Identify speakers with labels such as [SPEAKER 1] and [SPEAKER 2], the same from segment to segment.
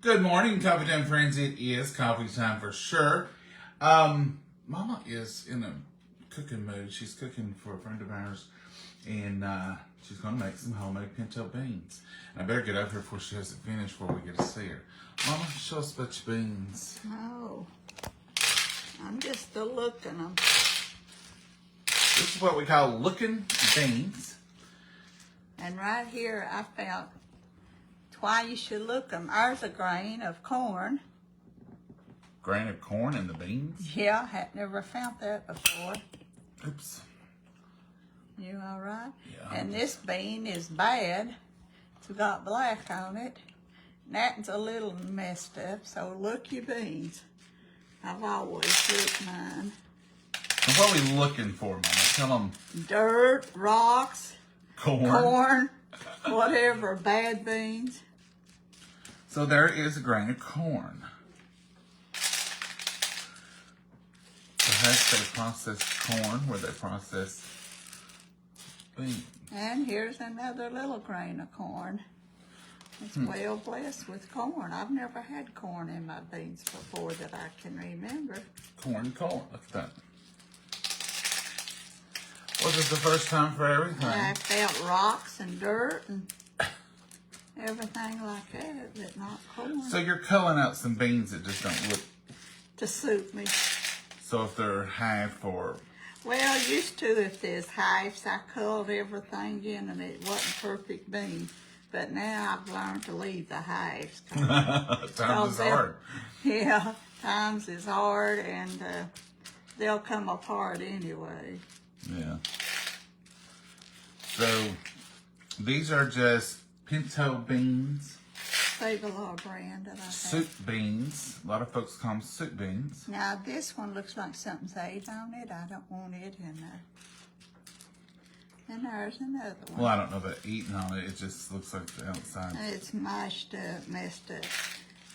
[SPEAKER 1] Good morning, Coffee Time friends. It is coffee time for sure. Mama is in a cooking mood. She's cooking for a friend of ours, and she's going to make some homemade pinto beans. And I better get up here before she has it finished before we get to see her. Mama, show us about your beans.
[SPEAKER 2] Oh, I'm just still looking them.
[SPEAKER 1] This is what we call looking beans.
[SPEAKER 2] And right here I found why you should look them. Ours a grain of corn.
[SPEAKER 1] Grain of corn in the beans?
[SPEAKER 2] Yeah, I had never found that before.
[SPEAKER 1] Oops.
[SPEAKER 2] You all right?
[SPEAKER 1] Yeah.
[SPEAKER 2] And this bean is bad. It's got black on it. That one's a little messed up, so look your beans. I've always looked mine.
[SPEAKER 1] And what are we looking for, Mama? Tell them.
[SPEAKER 2] Dirt, rocks,
[SPEAKER 1] Corn.
[SPEAKER 2] whatever, bad beans.
[SPEAKER 1] So there is a grain of corn. Perhaps they process corn where they process beans.
[SPEAKER 2] And here's another little grain of corn. It's well blessed with corn. I've never had corn in my beans before that I can remember.
[SPEAKER 1] Corn. Look at that. Well, this is the first time for everything.
[SPEAKER 2] I found rocks and dirt and everything like that, but not corn.
[SPEAKER 1] So you're culling out some beans that just don't look.
[SPEAKER 2] To suit me.
[SPEAKER 1] So if they're half or.
[SPEAKER 2] Well, used to if there's halves, I culled everything in and it wasn't perfect bean. But now I've learned to leave the halves.
[SPEAKER 1] Times is hard.
[SPEAKER 2] Yeah, times is hard and they'll come apart anyway.
[SPEAKER 1] Yeah. So these are just pinto beans.
[SPEAKER 2] Save-a-lot brand that I have.
[SPEAKER 1] Soup beans. A lot of folks call them soup beans.
[SPEAKER 2] Now this one looks like something's ate on it. I don't want it in there. And there's another one.
[SPEAKER 1] Well, I don't know about eating on it. It just looks like the outside.
[SPEAKER 2] It's mashed up, messed up.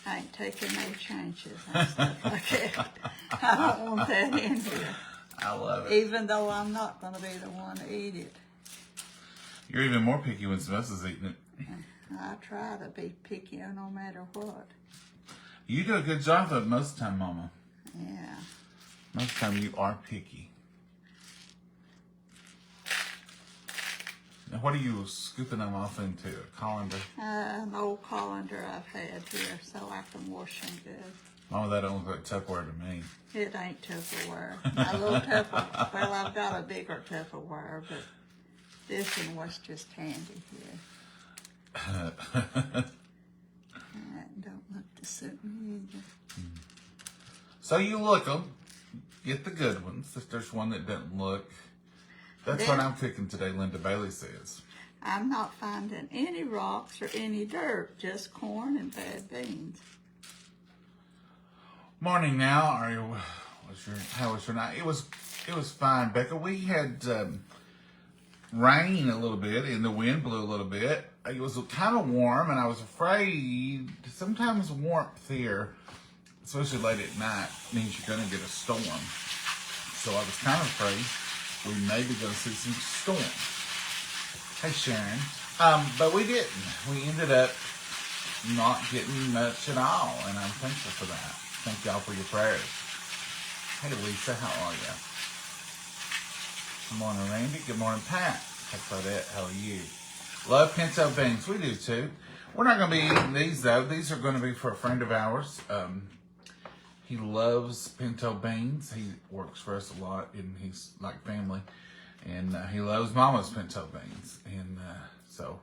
[SPEAKER 2] I ain't taking no chances on stuff like that. I don't want that in here.
[SPEAKER 1] I love it.
[SPEAKER 2] Even though I'm not going to be the one to eat it.
[SPEAKER 1] You're even more picky when somebody else is eating it.
[SPEAKER 2] I try to be picky no matter what.
[SPEAKER 1] You do a good job of it most of the time, Mama.
[SPEAKER 2] Yeah.
[SPEAKER 1] Most of the time you are picky. Now, what are you scooping them off into? A colander?
[SPEAKER 2] An old colander I've had here so I can wash them good.
[SPEAKER 1] Mama, that don't look like Tupperware to me.
[SPEAKER 2] It ain't Tupperware. A little Tupperware. Well, I've got a bigger Tupperware, but this one was just handy here. That don't look to suit me either.
[SPEAKER 1] So you look them, get the good ones. If there's one that doesn't look, that's what I'm cooking today, Linda Bailey says.
[SPEAKER 2] I'm not finding any rocks or any dirt, just corn and bad beans.
[SPEAKER 1] Morning now. How was your night? It was fine, Becca. We had rain a little bit and the wind blew a little bit. It was kind of warm and I was afraid sometimes warmth here, especially late at night, means you're going to get a storm. So I was kind of afraid we may be going to see some storm. Hey, Sharon. But we didn't. We ended up not getting much at all, and I'm thankful for that. Thank y'all for your prayers. Hey, Lisa, how are you? Good morning, Randy. Good morning, Pat. Hey, Claudette, how are you? Love pinto beans. We do, too. We're not going to be eating these, though. These are going to be for a friend of ours. He loves pinto beans. He works for us a lot, and he's like family. And he loves Mama's pinto beans. And so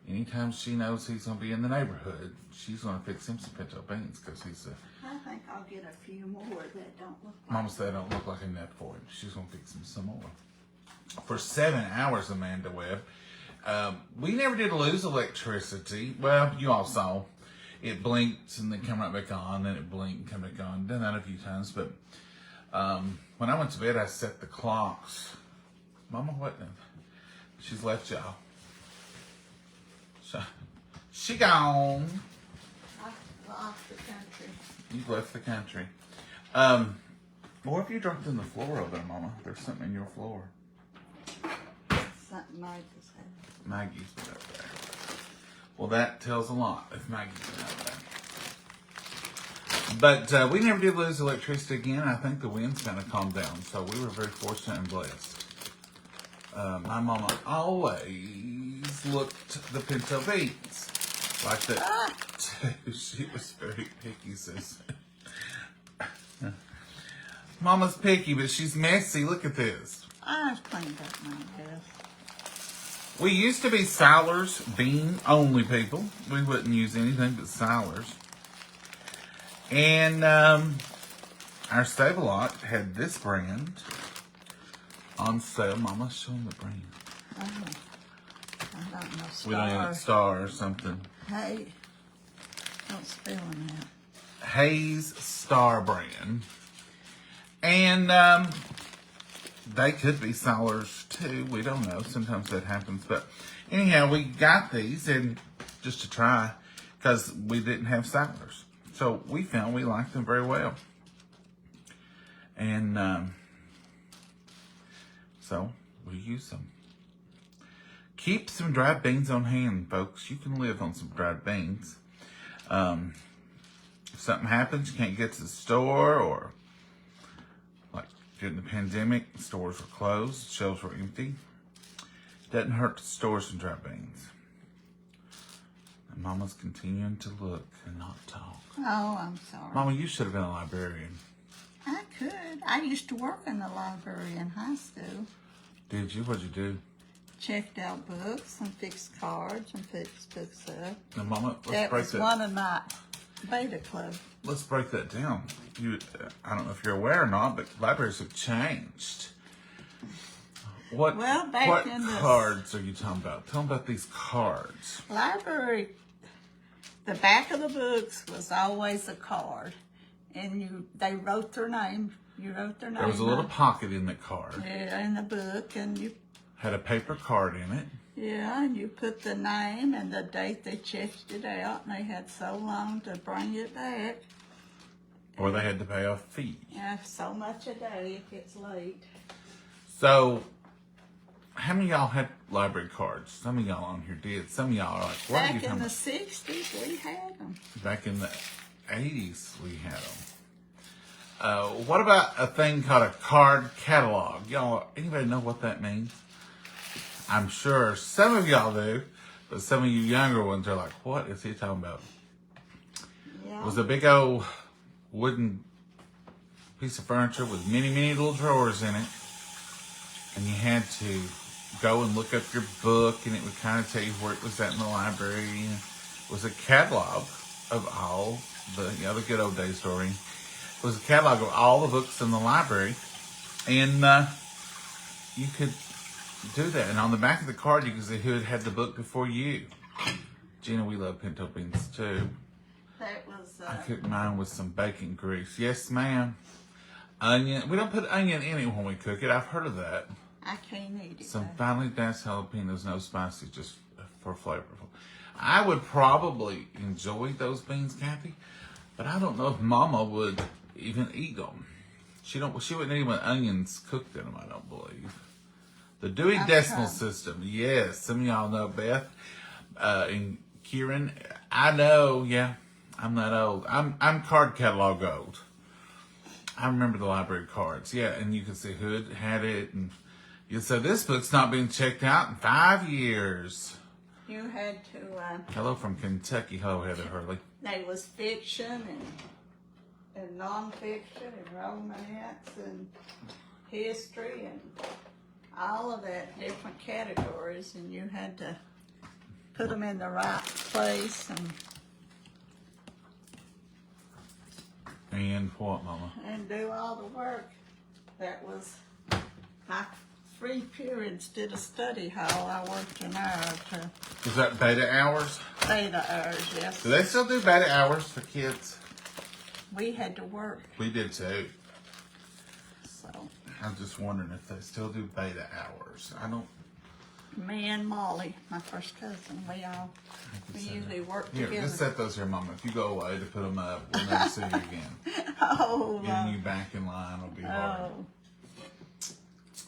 [SPEAKER 1] anytime she knows he's going to be in the neighborhood, she's going to fix him some pinto beans because he's a...
[SPEAKER 2] I think I'll get a few more that don't look like...
[SPEAKER 1] Mama said don't look like a nut for him. She's going to fix him some more. For 7 hours, Amanda Webb. We never did lose electricity. Well, you all saw. It blinked and then come right back on, then it blinked and come back on. Done that a few times, but when I went to bed, I set the clocks. Mama, what? She's left y'all. She gone.
[SPEAKER 2] I left the country.
[SPEAKER 1] You've left the country. What if you dropped in the floor over there, Mama? There's something in your floor.
[SPEAKER 2] Something Maggie's had.
[SPEAKER 1] Maggie's been up there. Well, that tells a lot if Maggie's been up there. But we never did lose electricity again. I think the wind's kind of calmed down, so we were very fortunate and blessed. My mama always looked the pinto beans like that too. She was very picky, sis. Mama's picky, but she's messy. Look at this.
[SPEAKER 2] I just cleaned up my desk.
[SPEAKER 1] We used to be Siler's bean only people. We wouldn't use anything but Siler's. And our Stable Lot had this brand on sale. Mama's showing the brand.
[SPEAKER 2] Oh, I don't know.
[SPEAKER 1] We don't even Star or something.
[SPEAKER 2] Hey, don't spill on that.
[SPEAKER 1] Hayes Star brand. And they could be Siler's too. We don't know. Sometimes that happens. But anyhow, we got these and just to try because we didn't have Siler's. So we found we liked them very well. And so we use them. Keep some dried beans on hand, folks. You can live on some dried beans. If something happens, you can't get to the store, or like during the pandemic, stores were closed, shelves were empty. Doesn't hurt to store some dried beans. And Mama's continuing to look and not talk.
[SPEAKER 2] Oh, I'm sorry.
[SPEAKER 1] Mama, you should have been a librarian.
[SPEAKER 2] I could. I used to work in the library in high school.
[SPEAKER 1] Did you? What'd you do?
[SPEAKER 2] Checked out books and fixed cards and fixed books up.
[SPEAKER 1] Now, Mama, let's
[SPEAKER 2] That
[SPEAKER 1] break
[SPEAKER 2] was
[SPEAKER 1] that.
[SPEAKER 2] one of my beta club.
[SPEAKER 1] Let's break that down. I don't know if you're aware or not, but libraries have changed. What
[SPEAKER 2] Back in the
[SPEAKER 1] cards are you talking about? Tell them about these cards.
[SPEAKER 2] library, the back of the books was always a card, and they wrote their name. You wrote their name.
[SPEAKER 1] There was a little pocket in the card.
[SPEAKER 2] Yeah, in the book, and you.
[SPEAKER 1] Had a paper card in it.
[SPEAKER 2] Yeah, and you put the name and the date they checked it out, and they had so long to bring it back.
[SPEAKER 1] Or they had to pay a fee.
[SPEAKER 2] Yeah, so much a day if it's late.
[SPEAKER 1] So, how many of y'all had library cards? Some of y'all on here did. Some of y'all are like, what are you
[SPEAKER 2] Back
[SPEAKER 1] talking
[SPEAKER 2] in the
[SPEAKER 1] about?
[SPEAKER 2] 60s, we had them.
[SPEAKER 1] Back in the 80s, we had them. What about a thing called a card catalog? Y'all, anybody know what that means? I'm sure some of y'all do, but some of you younger ones are like, what is he talking about?
[SPEAKER 2] Yeah.
[SPEAKER 1] It was a big old wooden piece of furniture with many, many little drawers in it. And you had to go and look up your book, and it would kind of tell you where it was at in the library. It was a catalog of all the good old days story. It was a catalog of all the books in the library. And you could do that. And on the back of the card, you could see who had had the book before you. Gina, we love pinto beans too.
[SPEAKER 2] That was.
[SPEAKER 1] I cooked mine with some bacon grease. Yes, ma'am. Onion. We don't put onion in it when we cook it. I've heard of that.
[SPEAKER 2] I can't eat it.
[SPEAKER 1] Some
[SPEAKER 2] though.
[SPEAKER 1] finely diced jalapenos, no spicy, just for flavorful. I would probably enjoy those beans, Kathy, but I don't know if Mama would even eat them. She wouldn't eat when onions cooked in them, I don't believe. The Dewey Decimal System. Yes, some of y'all know Beth and Kieran. I know, yeah, I'm not old. I'm card catalog old. I remember the library cards. Yeah, and you can see who had it. And you said, this book's not been checked out in 5 years.
[SPEAKER 2] You had to.
[SPEAKER 1] Hello from Kentucky. Hello, Heather Hurley.
[SPEAKER 2] There was fiction and nonfiction and romance and history and all of that, different categories, and you had to put them in the right place
[SPEAKER 1] And what, Mama?
[SPEAKER 2] and do all the work. That was my free periods. Did a study hall. I worked an hour to
[SPEAKER 1] Is that beta hours?
[SPEAKER 2] beta hours. Yes,
[SPEAKER 1] Do they still do beta hours for kids?
[SPEAKER 2] we had to work.
[SPEAKER 1] We did too.
[SPEAKER 2] So
[SPEAKER 1] I'm just wondering if they still do beta hours. I don't.
[SPEAKER 2] me and Molly, my first cousin, we usually work
[SPEAKER 1] Here,
[SPEAKER 2] together.
[SPEAKER 1] just set those here, Mama. If you go away to put them up, we'll never see you again.
[SPEAKER 2] Oh,
[SPEAKER 1] Getting you back in line will be hard.
[SPEAKER 2] oh.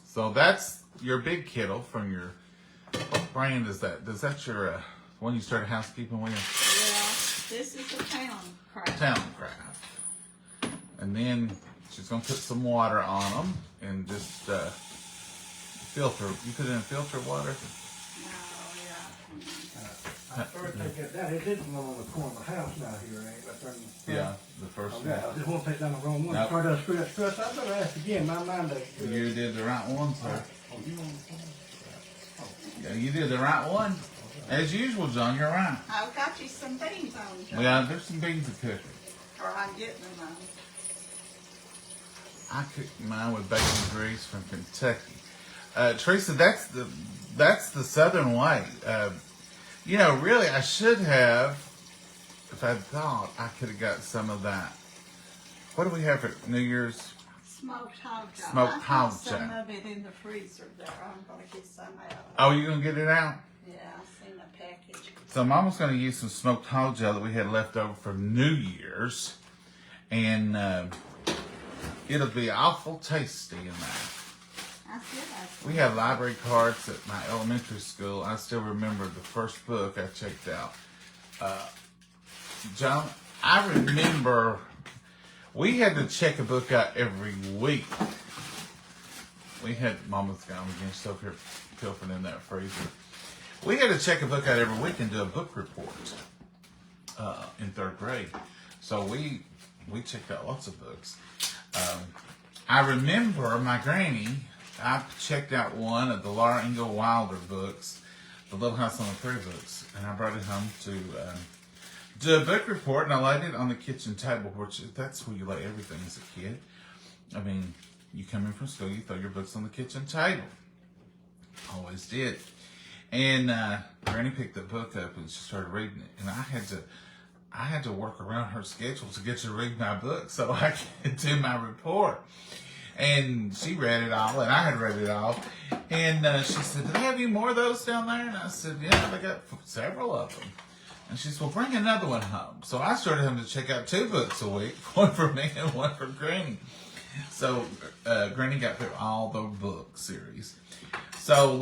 [SPEAKER 1] So that's your big kettle from your. What brand is that? Is that your one you started housekeeping with?
[SPEAKER 2] Yeah, this is a town craft.
[SPEAKER 1] Town Craft. And then she's gonna put some water on them and just filter. You put in filter water?
[SPEAKER 3] First they get that. It didn't go on the corner of the house now here, ain't it?
[SPEAKER 1] Yeah, the first one.
[SPEAKER 3] I just want to take down the wrong one.
[SPEAKER 1] Nope.
[SPEAKER 3] Try to screw that. I better ask again. My mind ain't good.
[SPEAKER 1] You did the right one, sir.
[SPEAKER 3] Oh, you want to?
[SPEAKER 1] Yeah, you did the right one. As usual, John, you're right.
[SPEAKER 2] I've got you some beans on, John.
[SPEAKER 1] Yeah, there's some beans to cook.
[SPEAKER 2] Or I'm getting them on.
[SPEAKER 1] I cooked mine with bacon grease from Kentucky. Teresa, that's the Southern way. You know, really, I should have, if I'd thought, I could have got some of that. What do we have for New Year's?
[SPEAKER 2] Smoked hog jaw.
[SPEAKER 1] Smoked
[SPEAKER 2] I have
[SPEAKER 1] hog
[SPEAKER 2] some
[SPEAKER 1] jaw.
[SPEAKER 2] of it in the freezer there. I'm going to get some out.
[SPEAKER 1] Oh, you gonna get it out?
[SPEAKER 2] Yeah, I seen a package.
[SPEAKER 1] So Mama's gonna use some smoked hog jaw that we had left over from New Year's, and it'll be awful tasty in that. We had library cards at my elementary school. I still remember the first book I checked out. John, I remember we had to check a book out every week. We had, Mama's gone again, she's over here pilfering in that freezer. We had to check a book out every week and do a book report in 3rd grade. So we checked out lots of books. I remember my granny, I checked out one of the Laura Ingalls Wilder books, the Little House on the Prairie books, and I brought it home to do a book report, and I laid it on the kitchen table, which that's where you lay everything as a kid. I mean, you come in from school, you throw your books on the kitchen table. Always did. And Granny picked the book up and she started reading it, and I had to work around her schedule to get to read my book so I could do my report. And she read it all, and I had read it all. And she said, "Do they have any more of those down there?" And I said, "Yeah, they got several of them." And she said, "Well, bring another one home." So I started having to check out 2 books a week, one for me and one for Granny. So Granny got through all the book series. So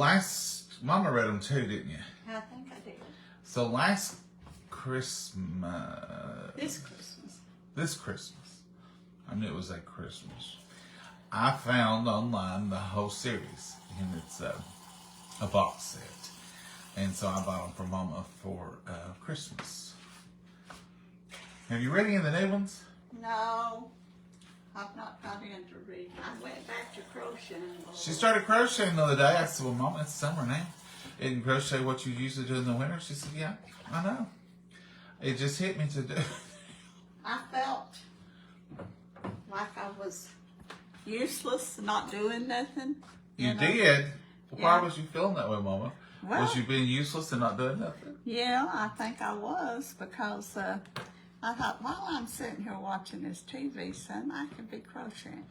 [SPEAKER 1] Mama read them too, didn't you?
[SPEAKER 2] I think I did.
[SPEAKER 1] So last Christmas. This Christmas. I knew it was at Christmas. I found online the whole series, and it's a box set. And so I bought them for Mama for Christmas. Have you read any of the new ones?
[SPEAKER 2] No, I've not got into reading. I went back to crocheting.
[SPEAKER 1] She started crocheting the other day. I said, "Well, Mama, it's summer now. Isn't crochet what you usually do in the winter?" She said, "Yeah, I know. It just hit me to do."
[SPEAKER 2] I felt like I was useless, not doing nothing.
[SPEAKER 1] You
[SPEAKER 2] know?
[SPEAKER 1] did? Why
[SPEAKER 2] Yeah.
[SPEAKER 1] was you feeling that way, Mama?
[SPEAKER 2] Well,
[SPEAKER 1] Was you being useless and not doing nothing?
[SPEAKER 2] yeah, I think I was, because I thought, while I'm sitting here watching this TV, son, I could be crocheting.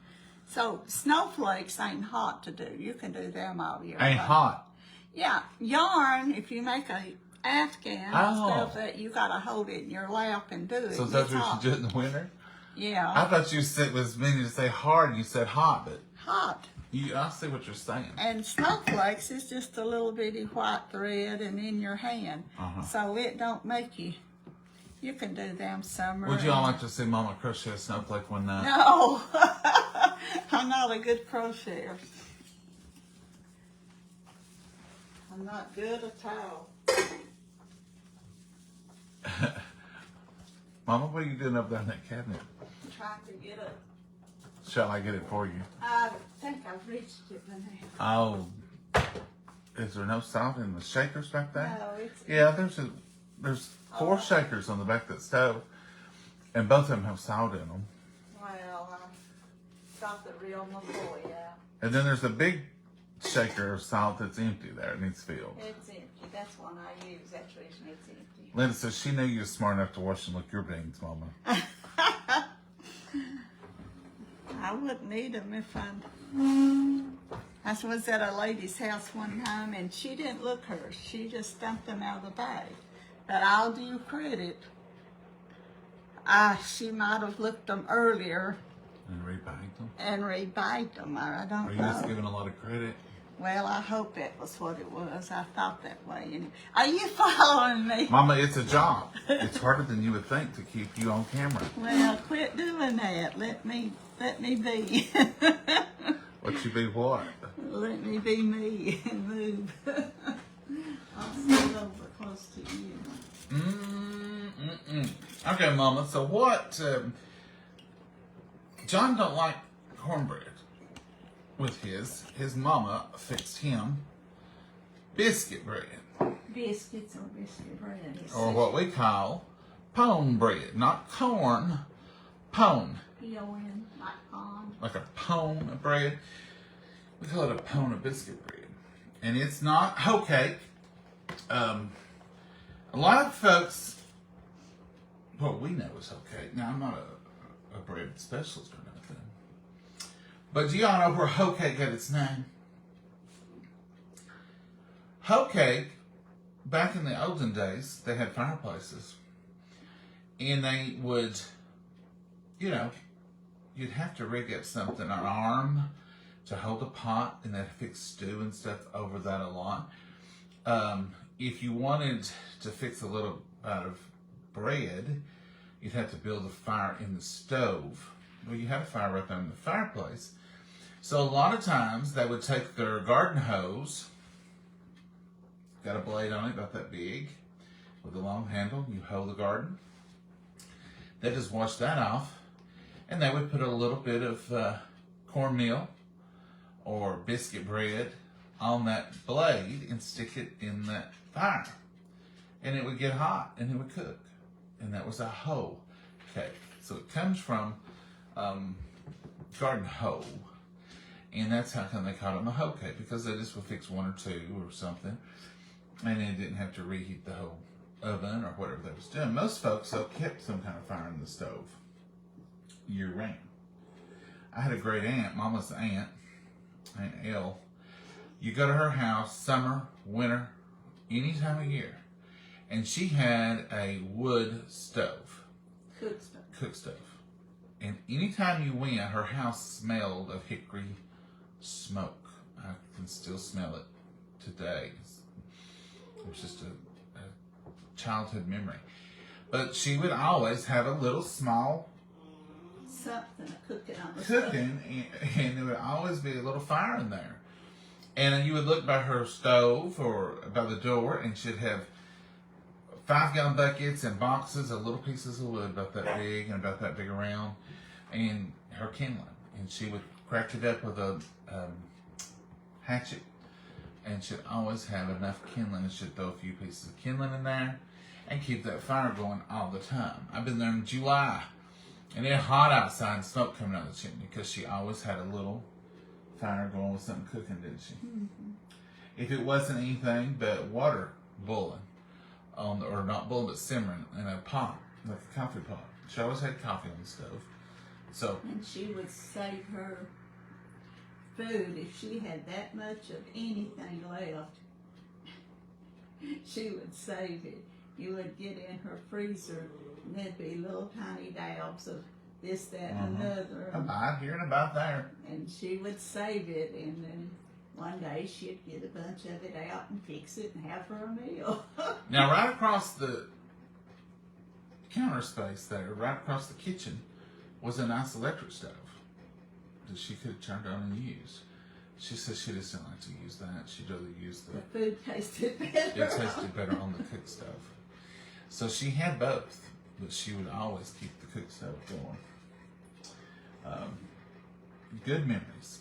[SPEAKER 2] So snowflakes ain't hot to do. You can do them all year
[SPEAKER 1] Ain't
[SPEAKER 2] round.
[SPEAKER 1] hot.
[SPEAKER 2] Yeah, yarn, if you make a afghan,
[SPEAKER 1] Oh.
[SPEAKER 2] stuff that you gotta hold it in your lap and do it.
[SPEAKER 1] So that's
[SPEAKER 2] It's
[SPEAKER 1] what
[SPEAKER 2] hot.
[SPEAKER 1] you do in the winter?
[SPEAKER 2] Yeah,
[SPEAKER 1] I thought you said was meaning to say hard and you said hot, but
[SPEAKER 2] hot.
[SPEAKER 1] I see what you're saying.
[SPEAKER 2] And snowflakes is just a little bitty white thread and in your hand.
[SPEAKER 1] Uh-huh.
[SPEAKER 2] So it don't make you, you can do them summer.
[SPEAKER 1] Would you all
[SPEAKER 2] and-
[SPEAKER 1] like to see Mama crochet a snowflake one night?
[SPEAKER 2] No, I'm not a good crocheter. I'm not good at all.
[SPEAKER 1] Mama, what are you doing up there in that cabinet?
[SPEAKER 2] I'm trying to get it.
[SPEAKER 1] Shall I get it for you?
[SPEAKER 2] I think I've reached it by now.
[SPEAKER 1] Oh, is there no salt in the shakers back there?
[SPEAKER 2] No, it's
[SPEAKER 1] Yeah, there's 4
[SPEAKER 2] Oh.
[SPEAKER 1] shakers on the back of the stove, and both of them have salt in them.
[SPEAKER 2] well, I got the real McCoy out.
[SPEAKER 1] And then there's a big shaker of salt that's empty there. It needs filled.
[SPEAKER 2] It's empty. That's one I use. That's the reason it's empty.
[SPEAKER 1] Linda says she knew you were smart enough to wash and lick your beans, Mama.
[SPEAKER 2] I wouldn't eat them if I was at a lady's house one time, and she didn't look hers. She just dumped them out of the bag. But I'll do you credit. She might have looked them earlier
[SPEAKER 1] And rebite them.
[SPEAKER 2] and rebite them. I don't
[SPEAKER 1] Are you
[SPEAKER 2] know.
[SPEAKER 1] just giving a lot of credit?
[SPEAKER 2] Well, I hope that was what it was. I thought that way. Are you following me?
[SPEAKER 1] Mama, it's a job. It's harder than you would think to keep you on camera.
[SPEAKER 2] Well, quit doing that. Let me be.
[SPEAKER 1] What you be what?
[SPEAKER 2] Let me be me and move. I'll sit over close to you.
[SPEAKER 1] Okay, Mama. So what? John don't like cornbread with his mama fixed him biscuit bread,
[SPEAKER 2] Biscuits or biscuit bread.
[SPEAKER 1] or what we call pone bread, not corn, pone,
[SPEAKER 2] P-O-N, like pond.
[SPEAKER 1] like a pone of bread. We call it a pone of biscuit bread, and it's not hoe cake. A lot of folks, what we know is hoe cake. Now I'm not a bread specialist or nothing. But do y'all know where hoe cake got its name? Hoe cake, back in the olden days, they had fireplaces. And they would, you'd have to rig up something, an arm to hold a pot, and they'd fix stew and stuff over that a lot. If you wanted to fix a little bit of bread, you'd have to build a fire in the stove. Well, you had a fire right there in the fireplace. So a lot of times they would take their garden hose, got a blade on it about that big, with a long handle, you hoe the garden. They just wash that off, and they would put a little bit of cornmeal or biscuit bread on that blade and stick it in that fire. And it would get hot and it would cook. And that was a hoe cake. So it comes from garden hoe. And that's how come they called them a hoe cake, because they just would fix one or two or something, and they didn't have to reheat the whole oven or whatever they was doing. Most folks though kept some kind of fire in the stove year round. I had a great aunt, Mama's aunt, Aunt Elle. You go to her house, summer, winter, any time of year, and she had a wood stove. Cook stove. And anytime you went, her house smelled of hickory smoke. I can still smell it today. It was just a childhood memory. But she would always have a little small
[SPEAKER 2] Something cooking on the
[SPEAKER 1] cooking, and there would always be a little fire in there. And you would look by her stove or by the door, and she'd have 5-gallon buckets and boxes of little pieces of wood about that big and about that big around, and her kindling. And she would crack it up with a hatchet, and she'd always have enough kindling, and she'd throw a few pieces of kindling in there and keep that fire going all the time. I've been there in July, and it's hot outside and smoke coming out of the chimney, because she always had a little fire going with something cooking, didn't she? Mm-hmm. If it wasn't anything but water boiling, or not boiling but simmering in a pot, like a coffee pot. She always had coffee on the stove. So,
[SPEAKER 2] and she would save her food if she had that much of anything left. She would save it. You would get in her freezer, and there'd be little tiny dabs of this, that, and another.
[SPEAKER 1] About here and about there.
[SPEAKER 2] And she would save it, and then one day she'd get a bunch of it out and fix it and have her a meal.
[SPEAKER 1] Now, right across the counter space there, right across the kitchen, was a nice electric stove that she could have turned on and used. She says she just didn't like to use that. She'd rather use
[SPEAKER 2] the food tasted better.
[SPEAKER 1] It tasted better on the cook stove. So she had both, but she would always keep the cook stove going. Good memories.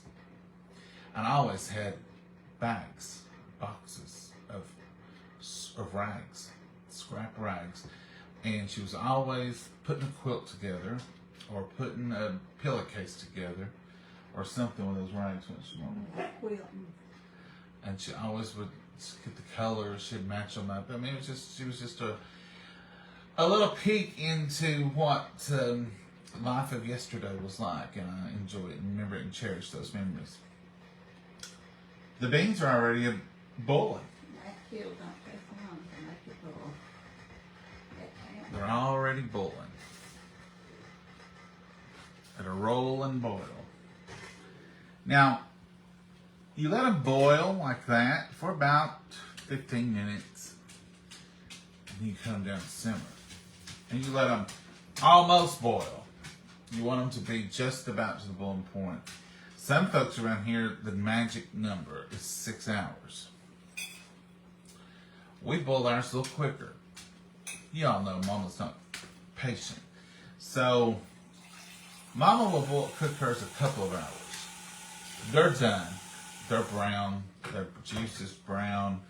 [SPEAKER 1] And I always had bags, boxes of rags, scrap rags. And she was always putting a quilt together, or putting a pillowcase together, or something with those rags when she wanted. And she always would get the colors, she'd match them up. I mean, she was just a little peek into what life of yesterday was like, and I enjoy it and remember it and cherish those memories. The beans are already boiling.
[SPEAKER 2] That hill don't take long to make it boil.
[SPEAKER 1] They're already boiling. At a rolling boil. Now, You let them boil like that for about 15 minutes. And you cut them down to simmer. And you let them almost boil. You want them to be just about to the boiling point. Some folks around here, the magic number is 6 hours. We boil ours a little quicker. You all know Mama's not patient. So, Mama will cook hers a couple of hours. They're done. They're brown. Their juice is brown.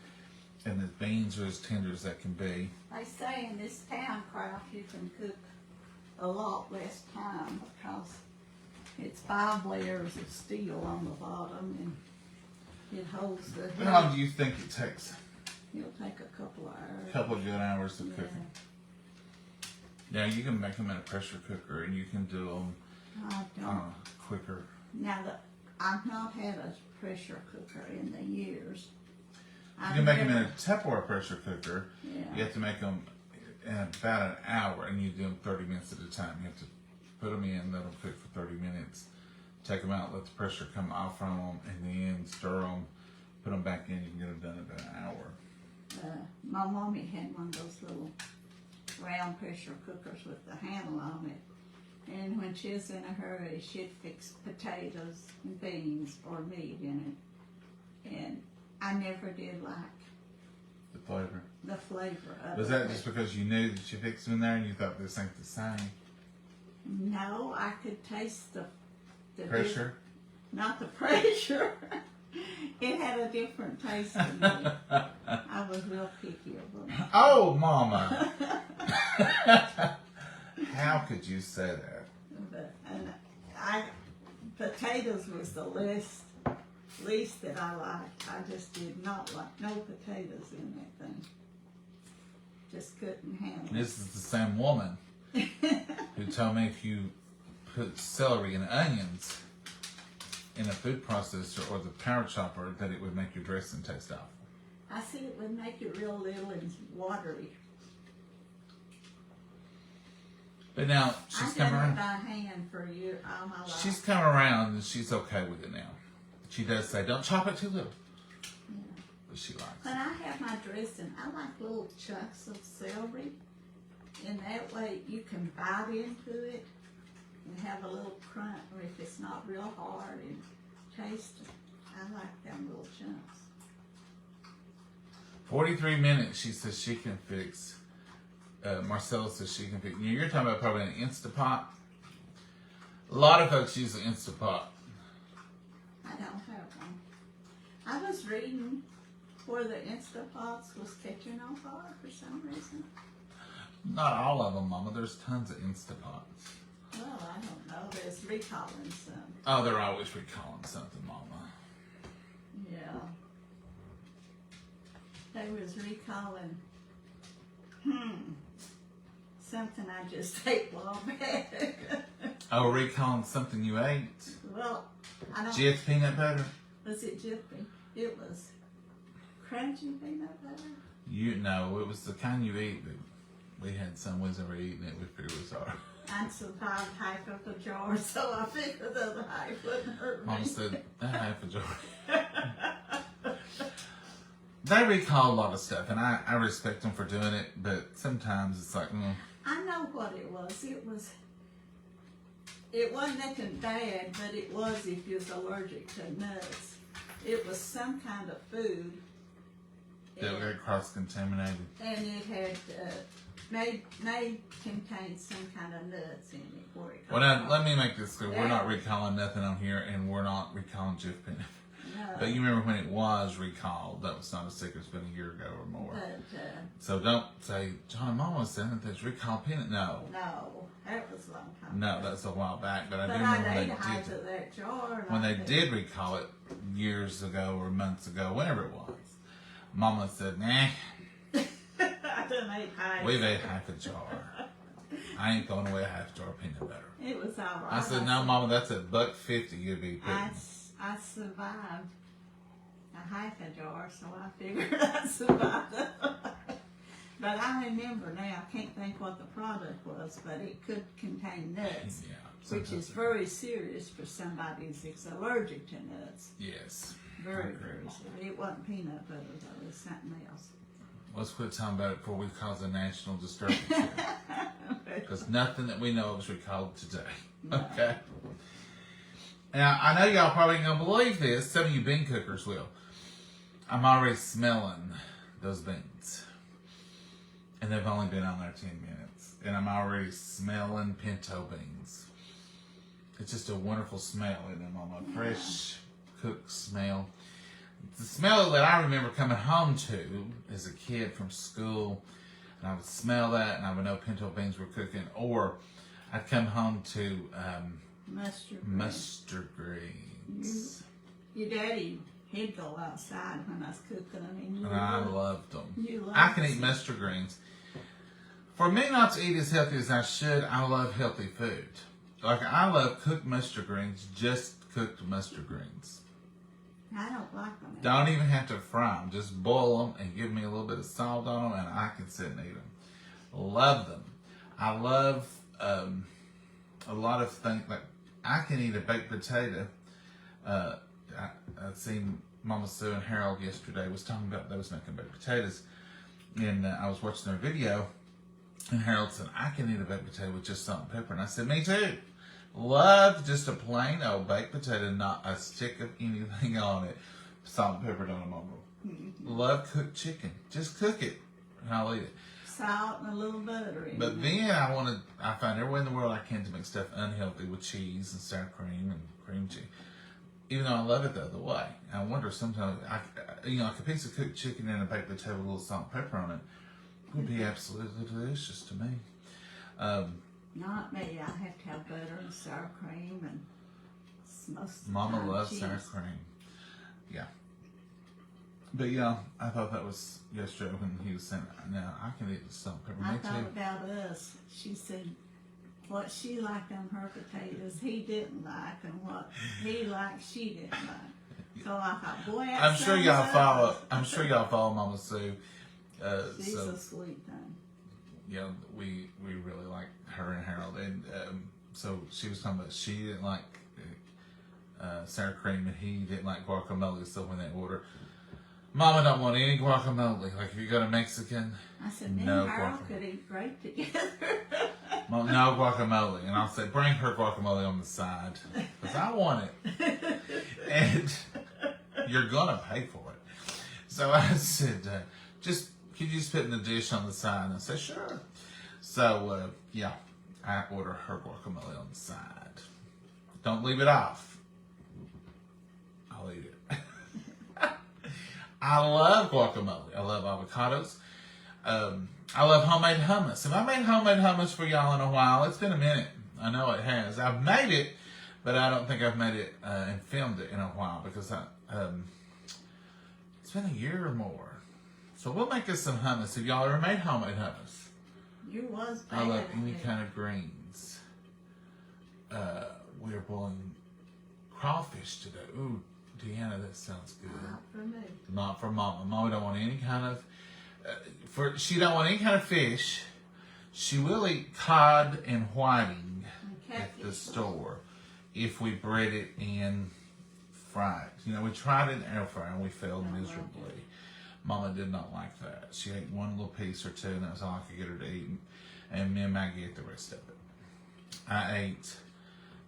[SPEAKER 1] And the beans are as tender as they can be.
[SPEAKER 2] They say in this town craft you can cook a lot less time because it's 5 layers of steel on the bottom and it holds the heat.
[SPEAKER 1] How long do you think it takes?
[SPEAKER 2] It'll take a couple of hours.
[SPEAKER 1] A couple of good hours of cooking. Yeah, you can make them in a pressure cooker and you can do them
[SPEAKER 2] I don't.
[SPEAKER 1] quicker.
[SPEAKER 2] Now, I've not had a pressure cooker in the years.
[SPEAKER 1] You can make them in a Tupperware pressure cooker.
[SPEAKER 2] Yeah.
[SPEAKER 1] You have to make them in about an hour, and you do them 30 minutes at a time. You have to put them in, let them cook for 30 minutes, take them out, let the pressure come off from them, and then stir them, put them back in. You can get them done in about an hour.
[SPEAKER 2] My mommy had one of those little round pressure cookers with the handle on it. And when she was in a hurry, she'd fix potatoes and beans or meat in it. And I never did like
[SPEAKER 1] The flavor.
[SPEAKER 2] the flavor of it.
[SPEAKER 1] Was that just because you knew that you fixed them in there and you thought this ain't the same?
[SPEAKER 2] No, I could taste the
[SPEAKER 1] Pressure?
[SPEAKER 2] not the pressure. It had a different taste to me. I was real picky about it.
[SPEAKER 1] Oh, Mama! How could you say that?
[SPEAKER 2] But potatoes was the least that I liked. I just did not like no potatoes in that thing. Just couldn't handle it.
[SPEAKER 1] This is the same woman who told me if you put celery and onions in a food processor or the power chopper that it would make your dressing taste awful.
[SPEAKER 2] I said it would make it real little and watery.
[SPEAKER 1] But now she's
[SPEAKER 2] I
[SPEAKER 1] come
[SPEAKER 2] done it
[SPEAKER 1] around.
[SPEAKER 2] by hand for all my life.
[SPEAKER 1] She's come around and she's okay with it now. She does say, don't chop it too little.
[SPEAKER 2] Yeah.
[SPEAKER 1] But she likes
[SPEAKER 2] When
[SPEAKER 1] it.
[SPEAKER 2] I have my dressing, I like little chunks of celery. And that way you can bite into it and have a little crunch, or if it's not real hard and taste it. I like them little chunks.
[SPEAKER 1] 43 minutes, she says she can fix. Marcella says she can fix. You're talking about probably an Instapot. A lot of folks use an Instapot.
[SPEAKER 2] I don't have one. I was reading where the Instapots was catching on fire for some reason.
[SPEAKER 1] Not all of them, Mama. There's tons of Instapots.
[SPEAKER 2] Well, I don't know. There's recalling some.
[SPEAKER 1] Oh, they're always recalling something, Mama.
[SPEAKER 2] Yeah. They was recalling, something I just ate while back.
[SPEAKER 1] Oh, recalling something you ate?
[SPEAKER 2] Well, I don't.
[SPEAKER 1] Jif peanut butter?
[SPEAKER 2] Was it Jiffy? It was crunchy peanut butter.
[SPEAKER 1] You know, it was the kind you eat, but we had some was ever eating it. We figured it was hard.
[SPEAKER 2] I survived half of the jar, so I figured the other half wouldn't hurt me.
[SPEAKER 1] Mom said, that half a jar. They recall a lot of stuff, and I respect them for doing it, but sometimes it's like,
[SPEAKER 2] I know what it was. It wasn't nothing bad, but it was if you was allergic to nuts. It was some kind of food.
[SPEAKER 1] that
[SPEAKER 2] and,
[SPEAKER 1] got cross-contaminated.
[SPEAKER 2] and it had may contain some kind of nuts in it. Where it
[SPEAKER 1] Well, now, let me make this clear. We're
[SPEAKER 2] Yeah.
[SPEAKER 1] not recalling nothing on here, and we're not recalling Jif peanut.
[SPEAKER 2] No,
[SPEAKER 1] But you remember when it was recalled, that was not a secret. It's been a year ago or more.
[SPEAKER 2] but
[SPEAKER 1] So don't say, John and Mama said that there's recalled peanut. No.
[SPEAKER 2] no, that was a long time
[SPEAKER 1] No,
[SPEAKER 2] ago.
[SPEAKER 1] that's a while back. But I do
[SPEAKER 2] But
[SPEAKER 1] remember
[SPEAKER 2] I
[SPEAKER 1] when
[SPEAKER 2] ate
[SPEAKER 1] they
[SPEAKER 2] half
[SPEAKER 1] did
[SPEAKER 2] of that jar.
[SPEAKER 1] when they
[SPEAKER 2] like
[SPEAKER 1] did recall it years ago or months ago, whenever it was. Mama said, nah,
[SPEAKER 2] I done ate half.
[SPEAKER 1] we've ate half a jar. I ain't throwing away a half jar of peanut butter.
[SPEAKER 2] It was all right.
[SPEAKER 1] I said, no, Mama, that's $1.50 you'd be putting.
[SPEAKER 2] I survived a half a jar, so I figured I'd survive that. But I remember now, I can't think what the product was, but it could contain nuts,
[SPEAKER 1] Yeah.
[SPEAKER 2] which is very serious for somebody who's allergic to nuts.
[SPEAKER 1] Yes.
[SPEAKER 2] Very greasy. It wasn't peanut butter though, it was something else.
[SPEAKER 1] Let's quit talking about it before we cause a national disturbance here. Because nothing that we know of is recalled today. Okay? Now, I know y'all probably ain't going to believe this. Some of you bean cookers will. I'm already smelling those beans. And they've only been on there 10 minutes. And I'm already smelling pinto beans. It's just a wonderful smell in them, on a fresh cooked smell. The smell that I remember coming home to as a kid from school, and I would smell that, and I would know pinto beans were cooking. Or I'd come home to mustard greens.
[SPEAKER 2] Your daddy, he'd go outside when I was cooking them,
[SPEAKER 1] And I loved them.
[SPEAKER 2] You
[SPEAKER 1] I can eat mustard greens. For me not to eat as healthy as I should, I love healthy food. Like, I love cooked mustard greens, just cooked mustard greens.
[SPEAKER 2] I don't like them.
[SPEAKER 1] Don't even have to fry them. Just boil them and give me a little bit of salt on them, and I can sit and eat them. Love them. I love a lot of things. Like, I can eat a baked potato. I'd seen Mama Sue and Harold yesterday was talking about they was making baked potatoes, and I was watching their video, and Harold said, I can eat a baked potato with just salt and pepper. And I said, me too. Love just a plain old baked potato, not a stick of anything on it. Salt and pepper on them over. Love cooked chicken. Just cook it, and I'll eat it.
[SPEAKER 2] Salt and a little butter in
[SPEAKER 1] But
[SPEAKER 2] it.
[SPEAKER 1] then I find every way in the world I can to make stuff unhealthy with cheese and sour cream and cream cheese. Even though I love it the other way. I wonder sometimes, like a piece of cooked chicken and a baked potato with a little salt and pepper on it would be absolutely delicious to me.
[SPEAKER 2] Not me. I have to have butter and sour cream and most of the
[SPEAKER 1] Mama
[SPEAKER 2] time
[SPEAKER 1] loves
[SPEAKER 2] cheese.
[SPEAKER 1] sour cream. Yeah. But yeah, I thought that was yesterday when he was saying, now I can eat the salt and pepper.
[SPEAKER 2] I
[SPEAKER 1] Me
[SPEAKER 2] thought
[SPEAKER 1] too.
[SPEAKER 2] about us. She said what she liked on her potatoes, he didn't like, and what he liked, she didn't like. So I thought, boy, that
[SPEAKER 1] I'm sure
[SPEAKER 2] sums
[SPEAKER 1] y'all
[SPEAKER 2] up.
[SPEAKER 1] follow. I'm sure y'all follow Mama Sue.
[SPEAKER 2] She's
[SPEAKER 1] So
[SPEAKER 2] a sweet thing.
[SPEAKER 1] you know, we really like her and Harold, and so she was talking about she didn't like sour cream, and he didn't like guacamole. So when they order, Mama don't want any guacamole. Like if you go to Mexican,
[SPEAKER 2] I said, me
[SPEAKER 1] no
[SPEAKER 2] and Harold
[SPEAKER 1] guacamole.
[SPEAKER 2] could eat great together.
[SPEAKER 1] Mom, no guacamole, and I'll say bring her guacamole on the side because I want it, and you're gonna pay for it. So I said, just could you just put in the dish on the side? And I said, sure. So yeah, I order her guacamole on the side. Don't leave it off. I'll eat it. I love guacamole. I love avocados. I love homemade hummus. Have I made homemade hummus for y'all in a while? It's been a minute. I know it has. I've made it, but I don't think I've made it and filmed it in a while because it's been a year or more. So we'll make us some hummus. Have y'all ever made homemade hummus?
[SPEAKER 2] You was
[SPEAKER 1] I
[SPEAKER 2] bad
[SPEAKER 1] love
[SPEAKER 2] at
[SPEAKER 1] any
[SPEAKER 2] it.
[SPEAKER 1] kind of greens. We're boiling crawfish today. Ooh, Deanna, that sounds good.
[SPEAKER 2] Not for me.
[SPEAKER 1] Not for Mama. Mama don't want any kind of she don't want any kind of fish. She will eat cod and whiting
[SPEAKER 2] And
[SPEAKER 1] at the
[SPEAKER 2] catfish.
[SPEAKER 1] store if we bread it and fry it. You know, we tried it in the air fryer and we failed
[SPEAKER 2] Don't like
[SPEAKER 1] miserably. Mama did not like that. She ate one little piece or two, and that was all I could get her to eat. And me and Maggie ate the rest of it. I ate.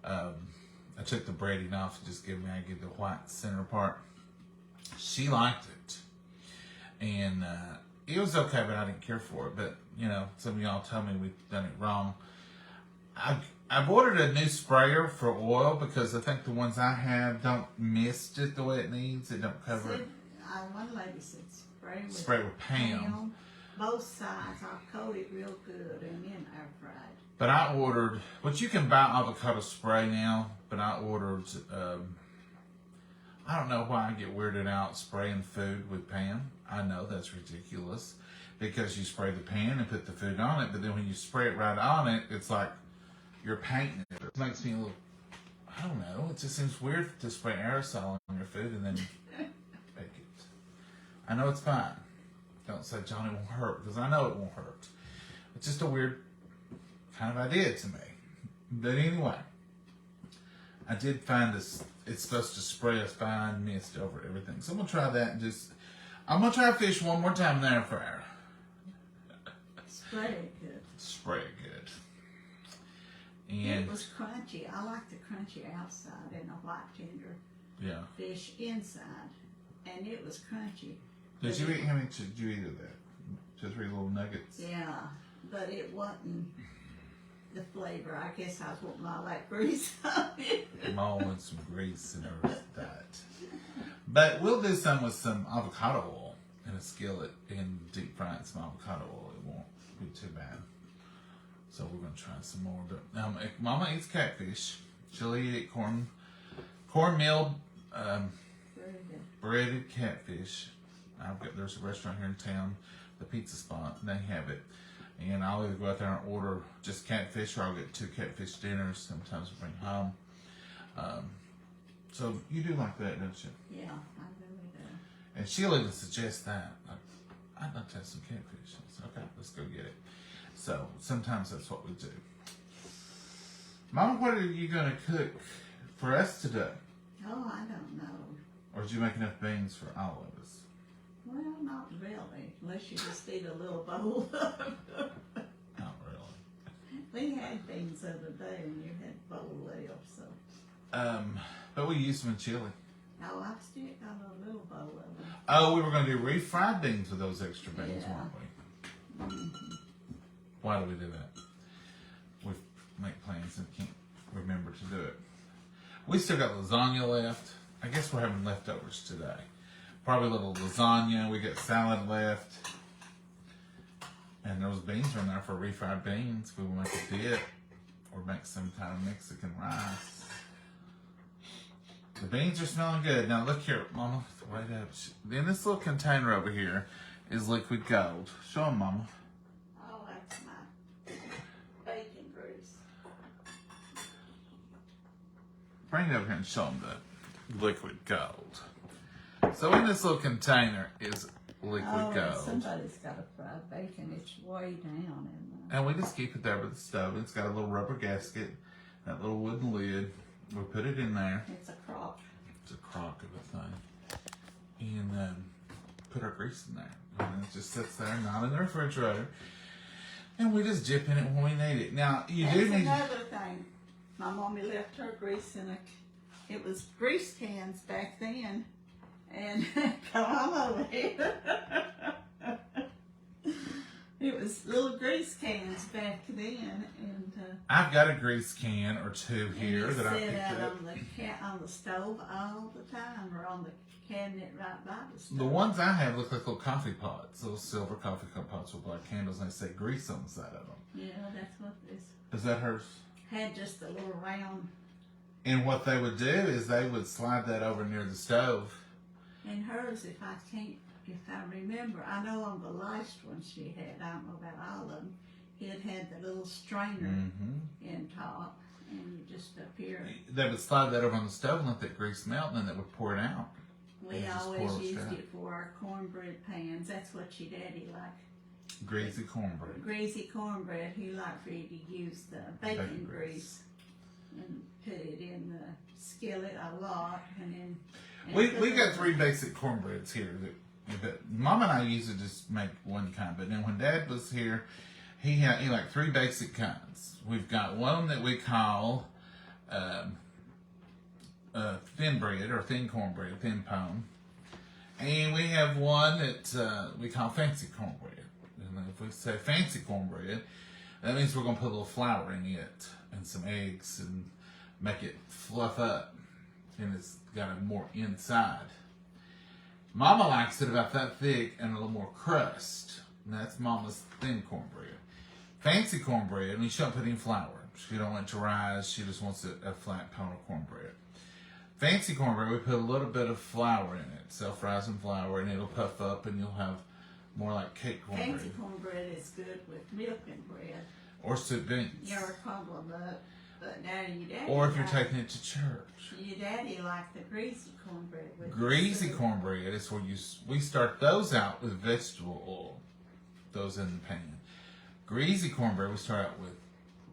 [SPEAKER 1] I took the breading off and just gave Maggie the white center part. She liked it, and it was okay, but I didn't care for it. But you know, some of y'all told me we've done it wrong. I've ordered a new sprayer for oil because I think the ones I have don't mist it the way it needs. It don't cover it.
[SPEAKER 2] One lady said
[SPEAKER 1] Spray with Pam.
[SPEAKER 2] Both sides. I'll coat it real good and then air fried.
[SPEAKER 1] But I ordered, but you can buy avocado spray now, but I ordered, I don't know why I get weirded out spraying food with Pam. I know that's ridiculous because you spray the pan and put the food on it, but then when you spray it right on it, it's like you're painting it. It makes me a little, I don't know, it just seems weird to spray aerosol on your food and then bake it. I know it's fine. Don't say, Johnny, won't hurt, because I know it won't hurt. It's just a weird kind of idea to me. But anyway, I did find this it's supposed to spray a fine mist over everything. So I'm gonna try that and I'm gonna try fish one more time in the air fryer.
[SPEAKER 2] Spray it good.
[SPEAKER 1] Spray it good. And
[SPEAKER 2] It was crunchy. I like the crunchy outside and the white tender
[SPEAKER 1] yeah.
[SPEAKER 2] fish inside. And it was crunchy.
[SPEAKER 1] Did you eat, how many did you eat of that? 2 or 3 little nuggets?
[SPEAKER 2] Yeah, but it wasn't the flavor. I guess I was wanting my like grease on it.
[SPEAKER 1] Mom wants some grease in her diet. But we'll do some with some avocado oil in a skillet and deep fry it in some avocado oil. It won't be too bad. So we're gonna try some more. But Mama eats catfish. She'll eat cornmeal breaded catfish. There's a restaurant here in town, the Pizza Spot, and they have it. And I'll either go out there and order just catfish, or I'll get 2 catfish dinners. Sometimes we bring home. So you do like that, don't you?
[SPEAKER 2] Yeah, I really do.
[SPEAKER 1] And she'll even suggest that. I'd like to have some catfish. I said, okay, let's go get it. So sometimes that's what we do. Mama, what are you going to cook for us today?
[SPEAKER 2] Oh, I don't know.
[SPEAKER 1] Or did you make enough beans for all of us?
[SPEAKER 2] Well, not really, unless you just eat a little bowl of them.
[SPEAKER 1] Not really.
[SPEAKER 2] We had beans the other day and you had a bowl left, so.
[SPEAKER 1] But we used them in chili.
[SPEAKER 2] No, I've still got a little bowl of them.
[SPEAKER 1] Oh, we were going to do refried beans with those extra beans,
[SPEAKER 2] Yeah.
[SPEAKER 1] weren't we?
[SPEAKER 2] Mm-hmm.
[SPEAKER 1] Why do we do that? We make plans and can't remember to do it. We still got lasagna left. I guess we're having leftovers today. Probably a little lasagna. We got salad left. And those beans are in there for refried beans. We will make a dip or make some kind of Mexican rice. The beans are smelling good. Now look here, Mama. Wait up. In this little container over here is liquid gold. Show them, Mama.
[SPEAKER 2] Oh, that's my bacon grease.
[SPEAKER 1] Bring it over here and show them the liquid gold. So in this little container is liquid gold.
[SPEAKER 2] Somebody's got a fried bacon. It's way down in there.
[SPEAKER 1] And we just keep it there with the stove. It's got a little rubber gasket, that little wooden lid. We put it in there.
[SPEAKER 2] It's a crock.
[SPEAKER 1] It's a crock of a thing. And put our grease in there. And it just sits there, not in the refrigerator. And we just dip in it when we need it. Now, you
[SPEAKER 2] That's
[SPEAKER 1] do need...
[SPEAKER 2] another thing. My mommy left her grease in it was grease cans back then. And come on over here. It was little grease cans back then, and
[SPEAKER 1] I've got a grease can or 2 here that I
[SPEAKER 2] sit
[SPEAKER 1] picked
[SPEAKER 2] out
[SPEAKER 1] up.
[SPEAKER 2] on the stove all the time, or on the cabinet right by the stove.
[SPEAKER 1] The ones I have look like little coffee pots, little silver coffee cup pots with black candles, and they say grease on the side of them.
[SPEAKER 2] Yeah, that's what this
[SPEAKER 1] Is that hers?
[SPEAKER 2] had. Just a little round.
[SPEAKER 1] And what they would do is they would slide that over near the stove.
[SPEAKER 2] And hers, if I remember, I know on the last one she had, I don't know about all of them, it had the little strainer in top, and you just up here.
[SPEAKER 1] They would slide that over on the stove and let that grease melt, and then they would pour it out.
[SPEAKER 2] We
[SPEAKER 1] just
[SPEAKER 2] always
[SPEAKER 1] pour it
[SPEAKER 2] used
[SPEAKER 1] straight.
[SPEAKER 2] it for our cornbread pans. That's what your daddy liked.
[SPEAKER 1] Greasy cornbread.
[SPEAKER 2] Greasy cornbread. He liked for you to use the bacon grease and put it in the skillet a lot, and then.
[SPEAKER 1] We got 3 basic cornbreads here that Mom and I used to just make one kind, but then when Dad was here, he liked 3 basic kinds. We've got one that we call thin bread or thin cornbread, thin pone, and we have one that we call fancy cornbread. And if we say fancy cornbread, that means we're gonna put a little flour in it and some eggs and make it fluff up, and it's got a more inside. Mama likes it about that thick and a little more crust. And that's Mama's thin cornbread. Fancy cornbread, I mean, she don't put any flour. She don't want it to rise. She just wants a flat pound of cornbread. Fancy cornbread, we put a little bit of flour in it, self-rising flour, and it'll puff up, and you'll have more like cake cornbread.
[SPEAKER 2] Fancy cornbread is good with milk and bread.
[SPEAKER 1] Or soup beans.
[SPEAKER 2] You're a problem, but now your daddy.
[SPEAKER 1] Or if you're taking it to church.
[SPEAKER 2] Your daddy liked the greasy cornbread with
[SPEAKER 1] Greasy
[SPEAKER 2] soup.
[SPEAKER 1] cornbread is where we start those out with vegetable oil. Those in the pan. Greasy cornbread, we start out with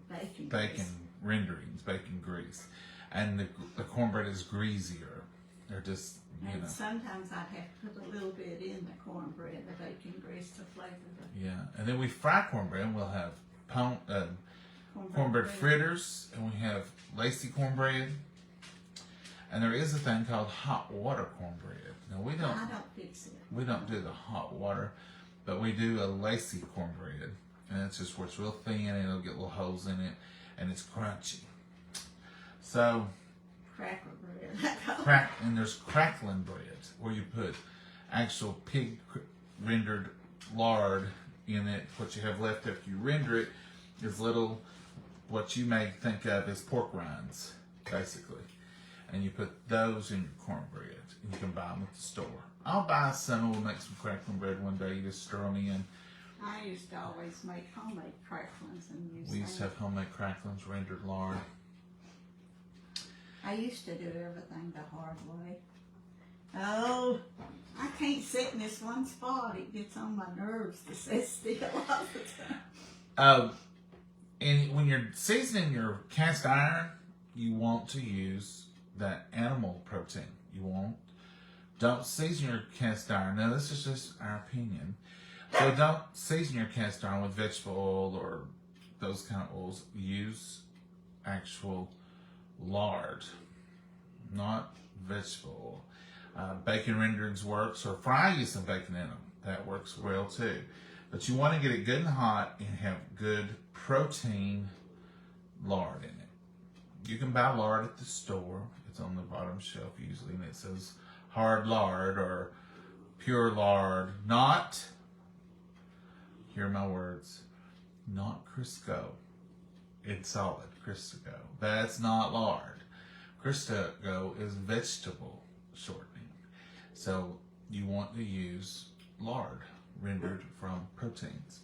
[SPEAKER 2] Bacon
[SPEAKER 1] bacon
[SPEAKER 2] grease.
[SPEAKER 1] renderings, bacon grease. and the cornbread is greasier. They're just, you
[SPEAKER 2] And
[SPEAKER 1] know.
[SPEAKER 2] sometimes I'd have to put a little bit in the cornbread, the bacon grease to flavor the
[SPEAKER 1] Yeah, and then we fry cornbread, and we'll have cornbread fritters, and we have lacy cornbread. And there is a thing called hot water cornbread. Now
[SPEAKER 2] I don't fix it.
[SPEAKER 1] we don't do the hot water, but we do a lacy cornbread, and it's just where it's real thin, and it'll get little holes in it, and it's crunchy. So
[SPEAKER 2] Cracker bread.
[SPEAKER 1] and there's crackling bread where you put actual pig rendered lard in it. What you have left after you render it is little, what you may think of as pork rinds, basically. And you put those in your cornbread, and you can buy them at the store. I'll buy some, and we'll make some crackling bread one day. You just stir them in.
[SPEAKER 2] I used to always make homemade cracklings and use
[SPEAKER 1] We used to
[SPEAKER 2] them.
[SPEAKER 1] have homemade cracklings, rendered lard.
[SPEAKER 2] I used to do everything the hard way. Oh, I can't sit in this one spot. It gets on my nerves to sit still all the time.
[SPEAKER 1] And when you're seasoning your cast iron, you want to use that animal protein. Don't season your cast iron. Now, this is just our opinion. So don't season your cast iron with vegetable oil or those kind of oils. Use actual lard, not vegetable oil. Bacon renderings works, or fry you some bacon in them. That works well too. But you want to get it good and hot and have good protein lard in it. You can buy lard at the store. It's on the bottom shelf usually, and it says hard lard or pure lard. Not, hear my words, not Crisco. It's solid Crisco. That's not lard. Crisco is vegetable shortening. So you want to use lard rendered from proteins.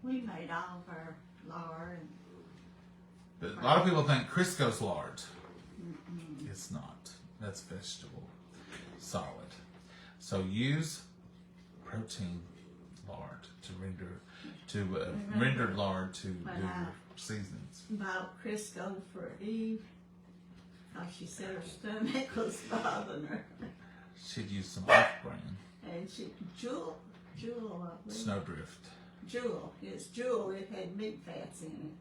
[SPEAKER 2] We made all of our lard.
[SPEAKER 1] But a lot of people think Crisco's lard. It's not. That's vegetable. Solid. So use protein lard to render rendered lard to do your seasonings.
[SPEAKER 2] Bought Crisco for Eve because she said her stomach was bothering her.
[SPEAKER 1] She'd use some off-brand.
[SPEAKER 2] And she, Jewel, I believe.
[SPEAKER 1] Snowdrift.
[SPEAKER 2] Jewel, it's Jewel. It had meat fats in it.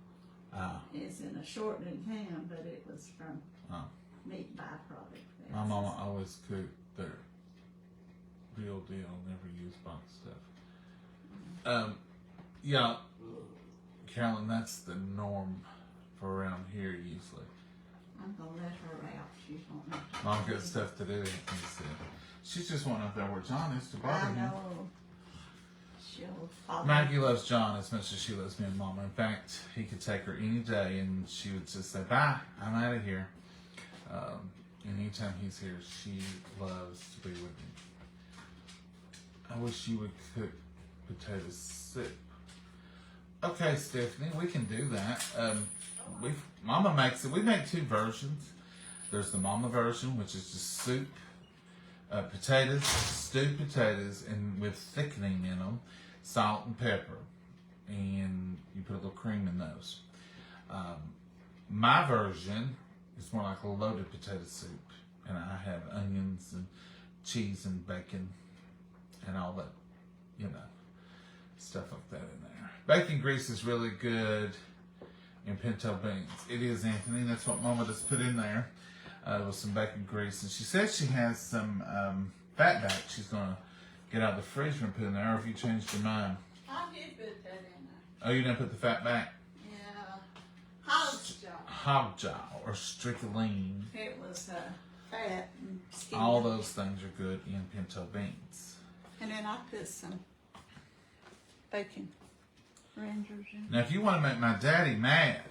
[SPEAKER 1] Ah.
[SPEAKER 2] It's in a shortening ham, but it was from meat byproduct fats.
[SPEAKER 1] My mama always cooked their real deal, never used box stuff. Yeah, Carolyn, that's the norm for around here usually.
[SPEAKER 2] I'm gonna let her out. She's wanting to.
[SPEAKER 1] Mom got stuff to do, he said. She's just wanting up there where John is to bother
[SPEAKER 2] I
[SPEAKER 1] him.
[SPEAKER 2] know. She'll follow.
[SPEAKER 1] Maggie loves John as much as she loves me and Mama. In fact, he could take her any day and she would just say, bye, I'm out of here. Anytime he's here, she loves to be with me. I wish you would cook potato soup. Okay, Stephanie, we can do that. Mama makes it. We make two versions. There's the Mama version, which is just soup, potatoes, stewed potatoes, and with thickening in them, salt and pepper, and you put a little cream in those. My version is more like a loaded potato soup, and I have onions and cheese and bacon and all that, stuff like that in there. Bacon grease is really good in pinto beans. It is, Anthony. That's what Mama just put in there with some bacon grease. And she says she has some fat back she's going to get out of the freezer and put in there, or if you changed your mind.
[SPEAKER 2] I did put that in there.
[SPEAKER 1] Oh, you didn't put the fat back?
[SPEAKER 2] Yeah. Hog's jaw.
[SPEAKER 1] Hogjaw or strickling.
[SPEAKER 2] It was fat and skinny.
[SPEAKER 1] All those things are good in pinto beans.
[SPEAKER 2] And then I put some bacon renders in.
[SPEAKER 1] Now, if you want to make my daddy mad,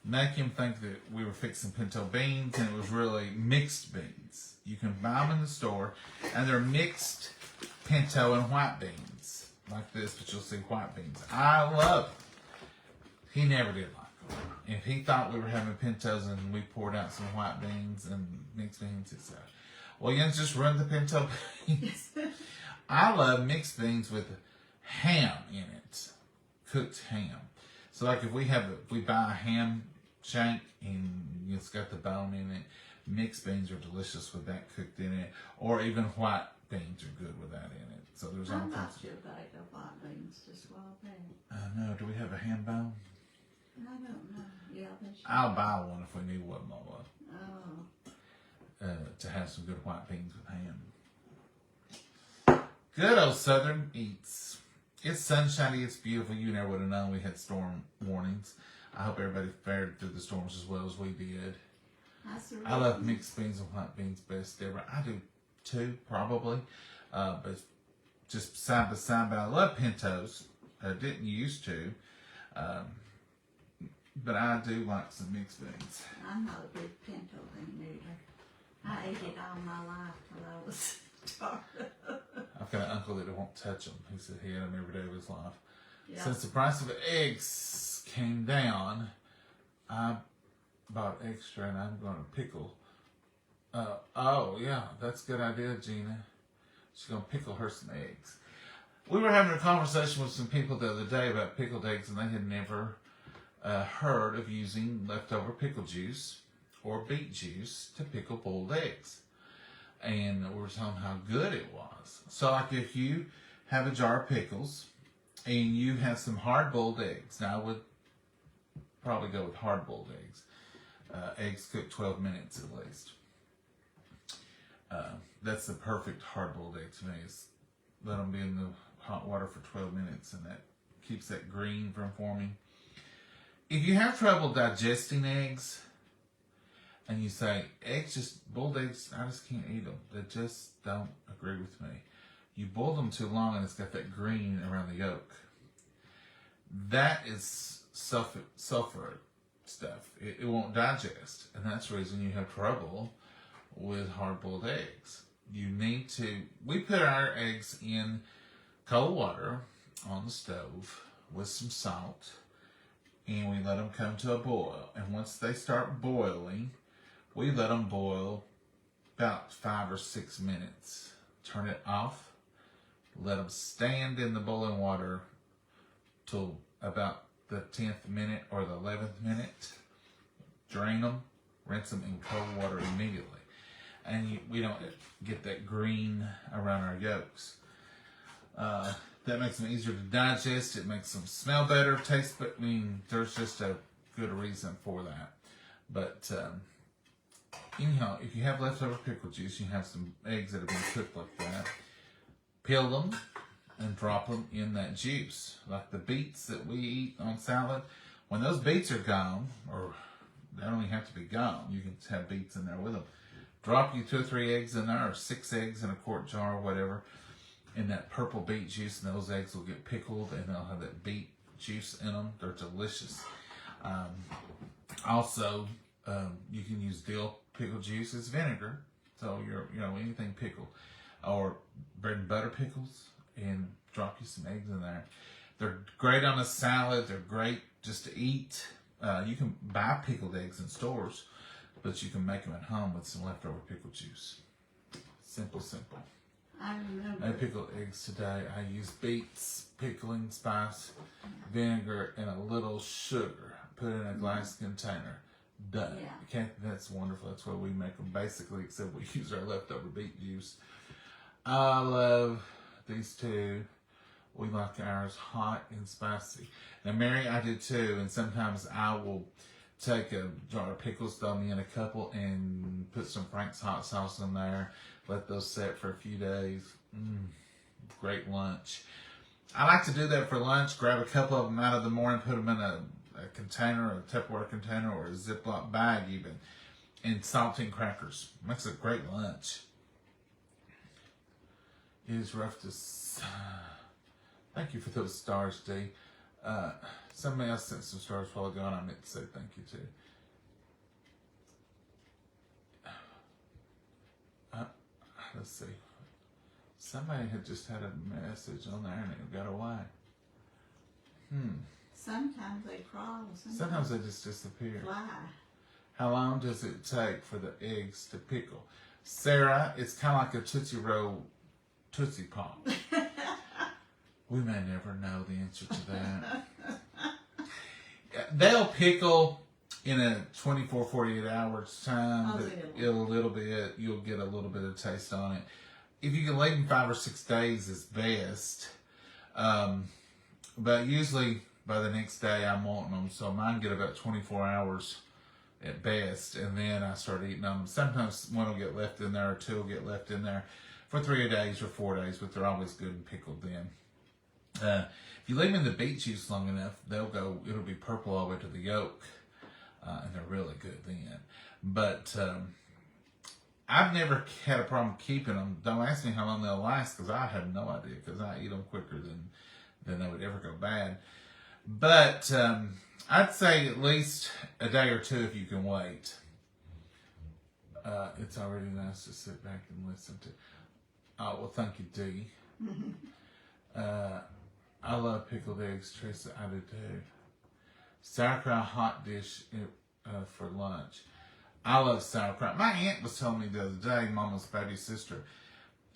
[SPEAKER 1] make him think that we were fixing pinto beans and it was really mixed beans. You can buy them in the store, and they're mixed pinto and white beans like this, but you'll see white beans. I love it. He never did like them. If he thought we were having pintos and we poured out some white beans and mixed beans, it's well, you just run the pinto beans. I love mixed beans with ham in it, cooked ham. So like if we buy a ham shank, and it's got the bone in it. Mixed beans are delicious with that cooked in it, or even white beans are good with that in it. So there's all
[SPEAKER 2] I'm not
[SPEAKER 1] kinds.
[SPEAKER 2] sure about the white beans, just wild beans.
[SPEAKER 1] I know. Do we have a ham bone?
[SPEAKER 2] I don't know. Yeah, they should.
[SPEAKER 1] I'll buy one if we need one, Mama.
[SPEAKER 2] Oh,
[SPEAKER 1] To have some good white beans with ham. Good old Southern eats. It's sunshiny, it's beautiful. You never would have known we had storm warnings. I hope everybody fared through the storms as well as we did.
[SPEAKER 2] that's the
[SPEAKER 1] I love
[SPEAKER 2] reason.
[SPEAKER 1] mixed beans and white beans best ever. I do too, probably. But just side by side. But I love pintos. I didn't used to. But I do like some mixed beans.
[SPEAKER 2] I'm not a big pinto bean either. I ate it all my life till I was started.
[SPEAKER 1] I've got an uncle that won't touch them. He said he had them every day of his life.
[SPEAKER 2] Yeah.
[SPEAKER 1] Since the price of eggs came down, I bought extra and I'm going to pickle. Oh, yeah, that's a good idea, Gina. She's going to pickle her some eggs. We were having a conversation with some people the other day about pickled eggs, and they had never heard of using leftover pickle juice or beet juice to pickle boiled eggs. And we were telling them how good it was. So, like, if you have a jar of pickles and you have some hard-boiled eggs, now I would probably go with hard-boiled eggs. Eggs cook 12 minutes at least. That's the perfect hard-boiled egg to me. Is let them be in the hot water for 12 minutes, and that keeps that green from forming. If you have trouble digesting eggs, and you say, boiled eggs, I just can't eat them. They just don't agree with me. You boil them too long and it's got that green around the yolk. That is sulfur stuff. It won't digest. And that's the reason you have trouble with hard-boiled eggs. You need to, we put our eggs in cold water on the stove with some salt, and we let them come to a boil. And once they start boiling, we let them boil about 5 or 6 minutes. Turn it off. Let them stand in the boiling water till about the 10th minute or the 11th minute. Drain them. Rinse them in cold water immediately. And we don't get that green around our yolks. That makes them easier to digest. It makes them smell better, taste better. I mean, there's just a good reason for that. But anyhow, if you have leftover pickle juice, you have some eggs that have been cooked like that, peel them and drop them in that juice. Like the beets that we eat on salad. When those beets are gone, or they don't even have to be gone, you can have beets in there with them. Drop you 2 or 3 eggs in there, or 6 eggs in a quart jar or whatever, in that purple beet juice, and those eggs will get pickled and they'll have that beet juice in them. They're delicious. Also, you can use dill pickle juice as vinegar. So anything pickled, or bread and butter pickles, and drop you some eggs in there. They're great on a salad. They're great just to eat. You can buy pickled eggs in stores, but you can make them at home with some leftover pickle juice. Simple.
[SPEAKER 2] I remember.
[SPEAKER 1] I pickled eggs today. I used beets, pickling spice, vinegar, and a little sugar. Put it in a glass container. Done.
[SPEAKER 2] Yeah.
[SPEAKER 1] That's wonderful. That's what we make them basically, except we use our leftover beet juice. I love these two. We like ours hot and spicy. Now, Mary, I do too, and sometimes I will take a jar of pickles, throw me in a couple, and put some Frank's hot sauce in there. Let those set for a few days. Great lunch. I like to do that for lunch. Grab a couple of them out of the morning, put them in a container, a Tupperware container, or a Ziploc bag even, and saltine crackers. Makes a great lunch. It is rough to... Thank you for those stars, D. Somebody else sent some stars while ago, and I meant to say thank you too. Let's see. Somebody had just had a message on there and it got away.
[SPEAKER 2] Sometimes they crawl.
[SPEAKER 1] Sometimes they just disappear.
[SPEAKER 2] Fly.
[SPEAKER 1] How long does it take for the eggs to pickle? Sarah, it's kind of like a Tootsie Roll Tootsie Pop. We may never know the answer to that. They'll pickle in a 24, 48 hours time,
[SPEAKER 2] A
[SPEAKER 1] little bit, you'll get a little bit of taste on it. If you can leave them 5 or 6 days is best. But usually by the next day I'm wanting them. So mine get about 24 hours at best. And then I start eating them. Sometimes one will get left in there or 2 will get left in there for 3 days or 4 days, but they're always good and pickled then. If you leave them in the beet juice long enough, it'll be purple all the way to the yolk. And they're really good then. But I've never had a problem keeping them. Don't ask me how long they'll last, because I have no idea, because I eat them quicker than they would ever go bad. But I'd say at least a day or 2 if you can wait. It's already nice to sit back and listen to. Oh, well, thank you, Dee. I love pickled eggs, Teresa. I do too. Sauerkraut hot dish for lunch. I love sauerkraut. My aunt was telling me the other day, Mama's baby sister,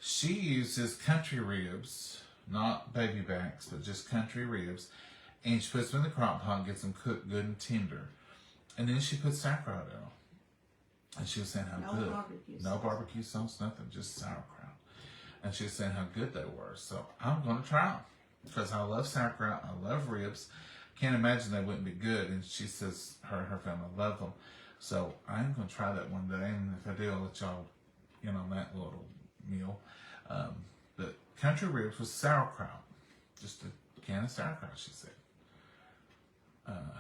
[SPEAKER 1] she uses country ribs, not baby backs, but just country ribs, and she puts them in the crock pot and gets them cooked good and tender. And then she puts sauerkraut in them. And she was saying how good. No barbecue sauce, nothing, just sauerkraut. And she was saying how good they were. So I'm going to try them, because I love sauerkraut, I love ribs. Can't imagine they wouldn't be good. And she says her family love them. So I am going to try that one day. And if I do, I'll let y'all in on that little meal. But country ribs with sauerkraut. Just a can of sauerkraut, she said.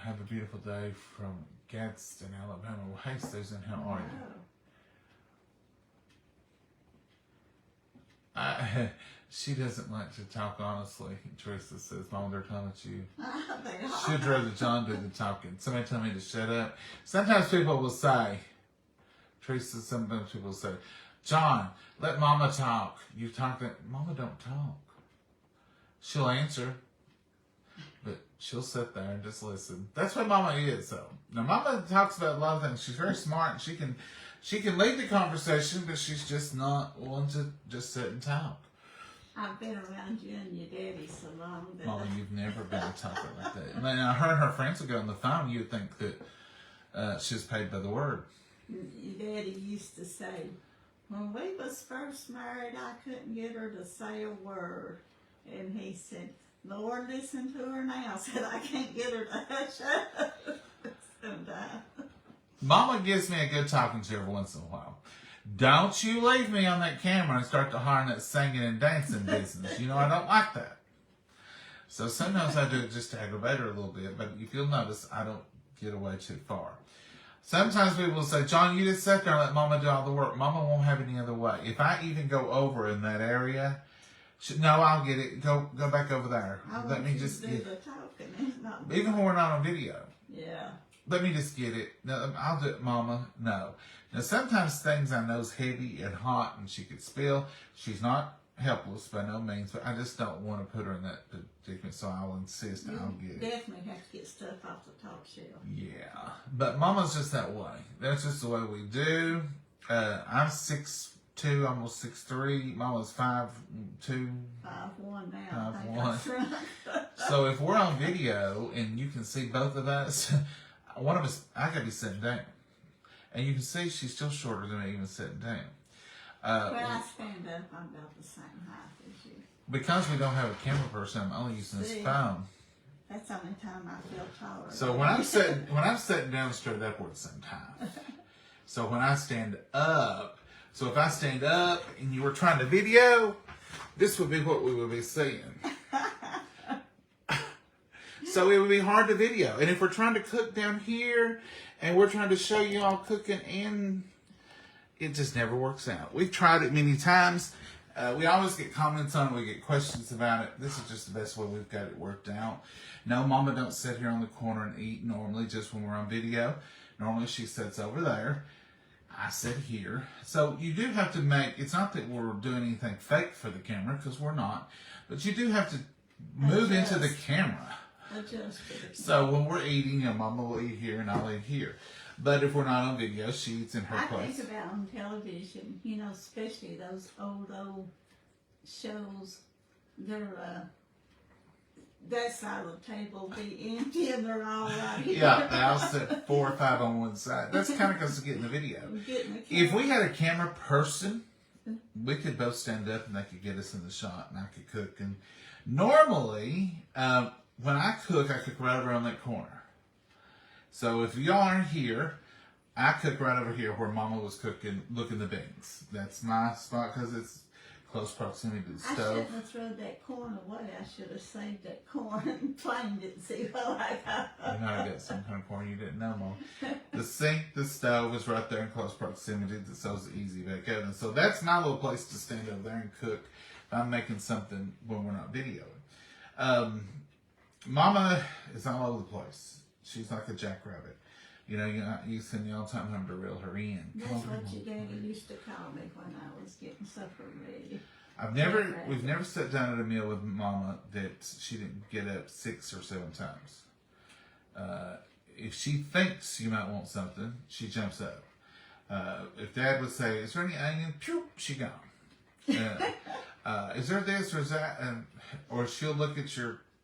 [SPEAKER 1] Have a beautiful day from Gadsden, Alabama. Well, hey, Susan, how are you? She doesn't like to talk honestly. Teresa says, Mom, they're talking at you. She'd rather John do the talking. Somebody tell me to shut up. Sometimes people will say, Teresa, sometimes people will say, John, let Mama talk. You talk that. Mama don't talk. She'll answer, but she'll sit there and just listen. That's what Mama is, though. Now, Mama talks about a lot of things. She's very smart. And she can lead the conversation, but she's just not one to just sit and talk.
[SPEAKER 2] I've been around you and your daddy so long that
[SPEAKER 1] Mama, you've never been a talker like that. And then her and her friends would go on the phone. You'd think that she was paid by the word.
[SPEAKER 2] Your daddy used to say, when we was first married, I couldn't get her to say a word. And he said, Lord, listen to her now. I said, I can't get her to hush up.
[SPEAKER 1] Mama gives me a good talking to every once in a while. Don't you leave me on that camera and start to hire that singing and dancing business. You know, I don't like that. So sometimes I do it just to aggravate her a little bit. But if you'll notice, I don't get away too far. Sometimes people will say, John, you just sit there and let Mama do all the work. Mama won't have any other way. If I even go over in that area, no, I'll get it. Go back over there. Let me just
[SPEAKER 2] do the talking.
[SPEAKER 1] Even when we're not on video.
[SPEAKER 2] Yeah.
[SPEAKER 1] Let me just get it. No, I'll do it, Mama. No. Now, sometimes things I know is heavy and hot and she could spill. She's not helpless by no means, but I just don't want to put her in that predicament, so I'll insist I'll get it.
[SPEAKER 2] Definitely have to get stuff off the top shelf.
[SPEAKER 1] Yeah. But Mama's just that way. That's just the way we do. I'm 6'2", almost 6'3". Mama's 5'2".
[SPEAKER 2] 5'1" now.
[SPEAKER 1] 5'1". So if we're on video and you can see both of us, one of us, I gotta be sitting down. And you can see she's still shorter than me even sitting down.
[SPEAKER 2] Well, I stand up, I'm about the same height as you.
[SPEAKER 1] Because we don't have a camera person, I'm only using this phone.
[SPEAKER 2] That's the only time I feel taller.
[SPEAKER 1] So when I'm sitting down straight upward sometimes. So when I stand up, so if I stand up and you were trying to video, this would be what we would be seeing. So it would be hard to video. And if we're trying to cook down here and we're trying to show you all cooking, and it just never works out. We've tried it many times. We always get comments on it. We get questions about it. This is just the best way we've got it worked out. No, Mama don't sit here on the corner and eat normally just when we're on video. Normally she sits over there. I sit here. So you do have to make, it's not that we're doing anything fake for the camera, because we're not, but you do have to move into the camera. So when we're eating, Mama will eat here and I'll eat here. But if we're not on video, she eats in her place.
[SPEAKER 2] I think about on television, especially those old shows, they're that side of the table be empty and they're all right here.
[SPEAKER 1] Yeah, I'll set 4 or 5 on one side. That's kind of because of getting the video.
[SPEAKER 2] Getting the
[SPEAKER 1] If
[SPEAKER 2] camera.
[SPEAKER 1] we had a camera person, we could both stand up and they could get us in the shot and I could cook. And normally, when I cook right over on that corner. So if y'all aren't here, I cook right over here where Mama was cooking, looking the beans. That's my spot because it's close proximity to the
[SPEAKER 2] I
[SPEAKER 1] stove.
[SPEAKER 2] shouldn't have thrown that corn away. I should have saved that corn and planed it and see what I got.
[SPEAKER 1] You know I got some kind of corn you didn't know, Mom. The sink, the stove is right there in close proximity. The stove's easy back out. And so that's my little place to stand over there and cook if I'm making something when we're not videoing. Mama is all over the place. She's like a jackrabbit. You know, you send me all the time having to reel her in.
[SPEAKER 2] That's what your daddy used to call me when I was getting supper ready.
[SPEAKER 1] We've never sat down at a meal with Mama that she didn't get up 6 or 7 times. If she thinks you might want something, she jumps up. If Dad would say, "Is there any onion?" Pew, she gone. Is there this or is that? Or she'll look at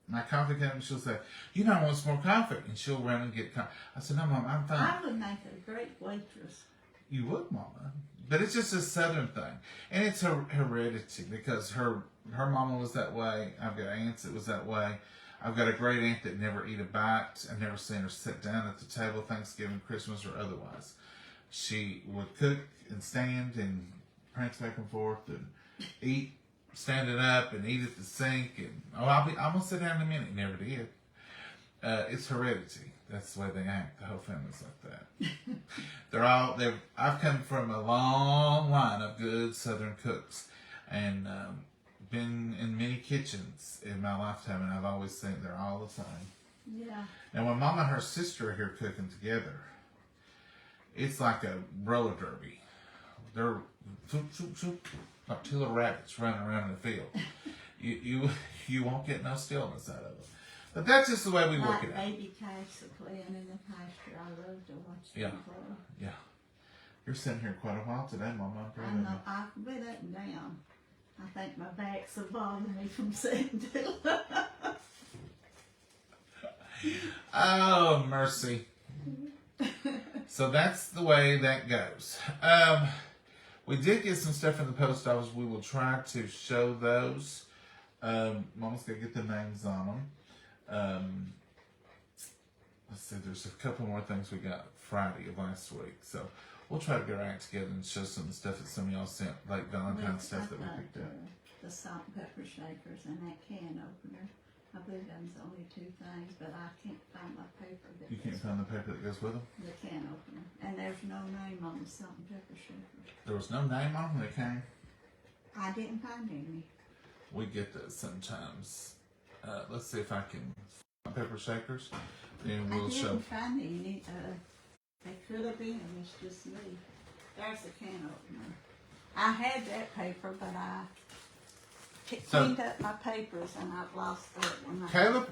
[SPEAKER 1] my coffee cup and she'll say, "You know, I want some more coffee," and she'll run and get coffee. I said, "No, Mom, I'm fine."
[SPEAKER 2] I would make a great waitress.
[SPEAKER 1] You would, Mama. But it's just a Southern thing. And it's heredity because her mama was that way. I've got aunts that was that way. I've got a great aunt that never eat a bite. I've never seen her sit down at the table Thanksgiving, Christmas, or otherwise. She would cook and stand and prance back and forth and eat standing up and eat at the sink. And I'm going to sit down in a minute. Never did. It's heredity. That's the way they act. The whole family's like that. I've come from a long line of good Southern cooks and been in many kitchens in my lifetime, and I've always think they're all the same.
[SPEAKER 2] Yeah.
[SPEAKER 1] And when Mama and her sister are here cooking together, it's like a roller derby. They're shoop, shoop, shoop, like 2 little rabbits running around in the field. You won't get no stillness out of them. But that's just the way we work it out.
[SPEAKER 2] Baby calves are playing in the pasture. I love to watch them play.
[SPEAKER 1] Yeah. You're sitting here quite a while today, Mama. I'm proud
[SPEAKER 2] I
[SPEAKER 1] of
[SPEAKER 2] know.
[SPEAKER 1] you.
[SPEAKER 2] I've been up and down. I think my back's bothering me from sitting too.
[SPEAKER 1] Oh, mercy. So that's the way that goes. We did get some stuff in the post office. We will try to show those. Mama's going to get the names on them. Let's see, there's a couple more things we got Friday of last week. So we'll try to get our act together and show some of the stuff that some of y'all sent, like Valentine's stuff that we picked up.
[SPEAKER 2] The salt and pepper shakers and that can opener. I believe them's only 2 things, but I can't find my paper.
[SPEAKER 1] You can't find the paper that goes with them?
[SPEAKER 2] The can opener. And there's no name on the salt and pepper shakers.
[SPEAKER 1] There was no name on them when they came?
[SPEAKER 2] I didn't find any.
[SPEAKER 1] We get those sometimes. Let's see if I can find pepper shakers. Then we'll
[SPEAKER 2] I
[SPEAKER 1] show.
[SPEAKER 2] didn't find any. They could have been. It's just me. There's the can opener. I had that paper, but I cleaned up my papers and I've lost that one.
[SPEAKER 1] Caleb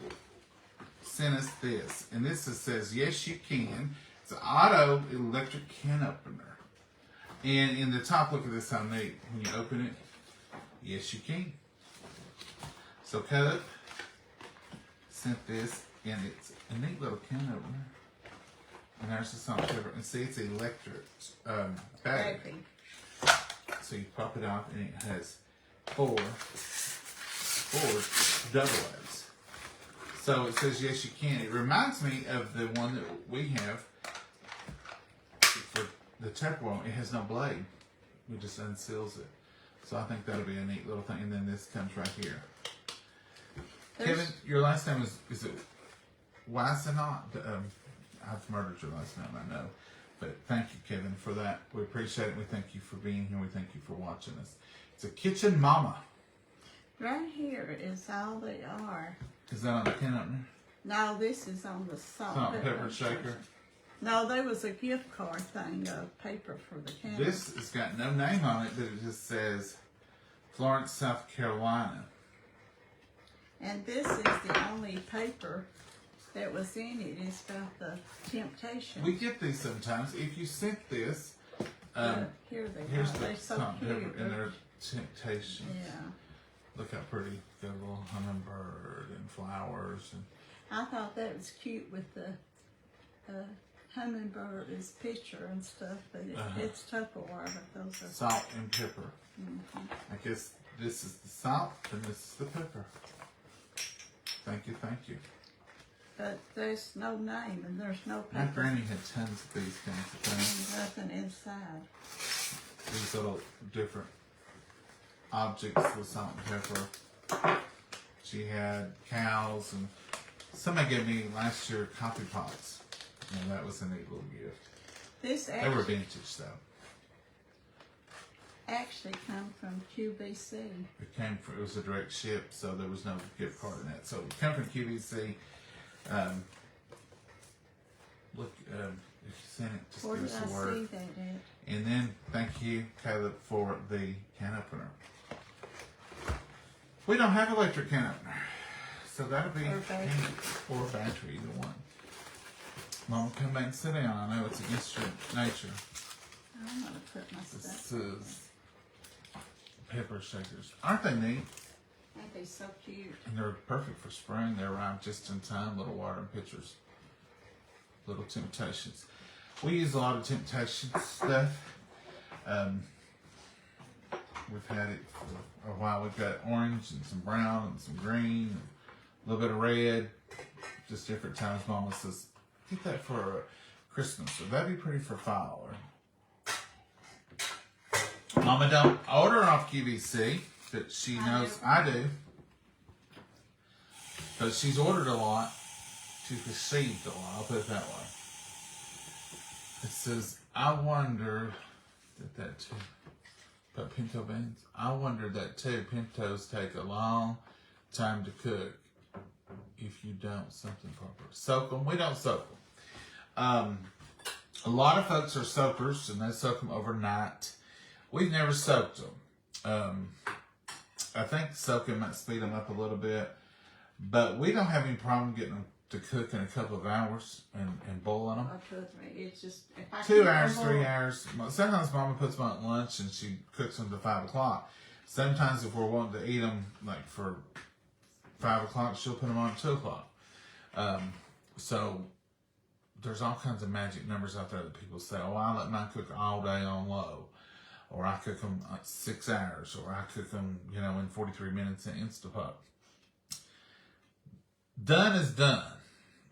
[SPEAKER 1] sent us this, and this says, "Yes, you can." It's an auto electric can opener. And in the top, look at this how neat. When you open it, yes, you can. So Caleb sent this, and it's a neat little can opener. And there's the salt and pepper. And see, it's electric bag. So you pop it off, and it has four double A's. So it says, yes, you can. It reminds me of the one that we have for the Tupperware. It has no blade. We just unseals it. So I think that'll be a neat little thing. And then this comes right here. Kevin, your last name is it Weisenot? I've murdered your last name, I know. But thank you, Kevin, for that. We appreciate it. We thank you for being here. We thank you for watching us. It's a kitchen mama.
[SPEAKER 2] Right here is all they are.
[SPEAKER 1] Is that on the can opener?
[SPEAKER 2] No, this is on the salt
[SPEAKER 1] and pepper shaker.
[SPEAKER 2] No, there was a gift card thing of paper for the can.
[SPEAKER 1] This has got no name on it, but it just says Florence, South Carolina.
[SPEAKER 2] And this is the only paper that was in it. It's about the temptation.
[SPEAKER 1] We get these sometimes. If you sent this,
[SPEAKER 2] Here they
[SPEAKER 1] here's
[SPEAKER 2] are.
[SPEAKER 1] the
[SPEAKER 2] They're so
[SPEAKER 1] salt and
[SPEAKER 2] cute.
[SPEAKER 1] pepper and their temptation.
[SPEAKER 2] Yeah.
[SPEAKER 1] Look how pretty. Got a little hummingbird and flowers. And
[SPEAKER 2] I thought that was cute with the hummingbird is picture and stuff, but it's Tupperware, but those are
[SPEAKER 1] salt and pepper. I guess this is the salt and this is the pepper. Thank you, thank you.
[SPEAKER 2] But there's no name and there's no
[SPEAKER 1] My
[SPEAKER 2] pepper.
[SPEAKER 1] granny had tons of these kinds of things.
[SPEAKER 2] Nothing inside.
[SPEAKER 1] These little different objects with salt and pepper. She had cows, and somebody gave me last year coffee pots. And that was a neat little gift.
[SPEAKER 2] This
[SPEAKER 1] They were
[SPEAKER 2] actually,
[SPEAKER 1] vintage though.
[SPEAKER 2] actually come from QVC.
[SPEAKER 1] It was a direct ship, so there was no gift card in that. So it came from QVC. Look, if you send it, just
[SPEAKER 2] Where
[SPEAKER 1] give
[SPEAKER 2] did
[SPEAKER 1] us
[SPEAKER 2] I
[SPEAKER 1] a
[SPEAKER 2] see
[SPEAKER 1] word.
[SPEAKER 2] that at?
[SPEAKER 1] And then thank you, Caleb, for the can opener. We don't have electric can opener, so that'll be
[SPEAKER 2] Or battery.
[SPEAKER 1] or battery, either one. Mom, come back and sit down. I know it's against your nature.
[SPEAKER 2] I'm gonna put my
[SPEAKER 1] This
[SPEAKER 2] stuff.
[SPEAKER 1] is pepper shakers. Aren't they neat?
[SPEAKER 2] That'd be so cute.
[SPEAKER 1] And they're perfect for spring. They arrive just in time. Little water and pitchers. Little Temptations. We use a lot of Temptation stuff. We've had it for a while. We've got orange and some brown and some green, and a little bit of red. Just different times. Mama says, get that for Christmas. So that'd be pretty for fall. Mama don't order off QVC, but she knows I do. But she's ordered a lot. She's received a lot. I'll put it that way. It says, I wonder that too. But pinto beans. I wonder that too. Pintos take a long time to cook if you don't something proper. Soak them. We don't soak them. A lot of folks are soakers and they soak them overnight. We've never soaked them. I think soaking might speed them up a little bit, but we don't have any problem getting them to cook in a couple of hours and boiling them.
[SPEAKER 2] Trust me, it's just if I
[SPEAKER 1] 2
[SPEAKER 2] keep
[SPEAKER 1] hours,
[SPEAKER 2] them
[SPEAKER 1] 3
[SPEAKER 2] on-
[SPEAKER 1] hours. Sometimes Mama puts them on at lunch and she cooks them to 5 o'clock. Sometimes if we're wanting to eat them like for 5 o'clock, she'll put them on at 2 o'clock. So there's all kinds of magic numbers out there that people say, oh, I let mine cook all day on low. Or I cook them 6 hours. Or I cook them, in 43 minutes in Instapot. Done is done.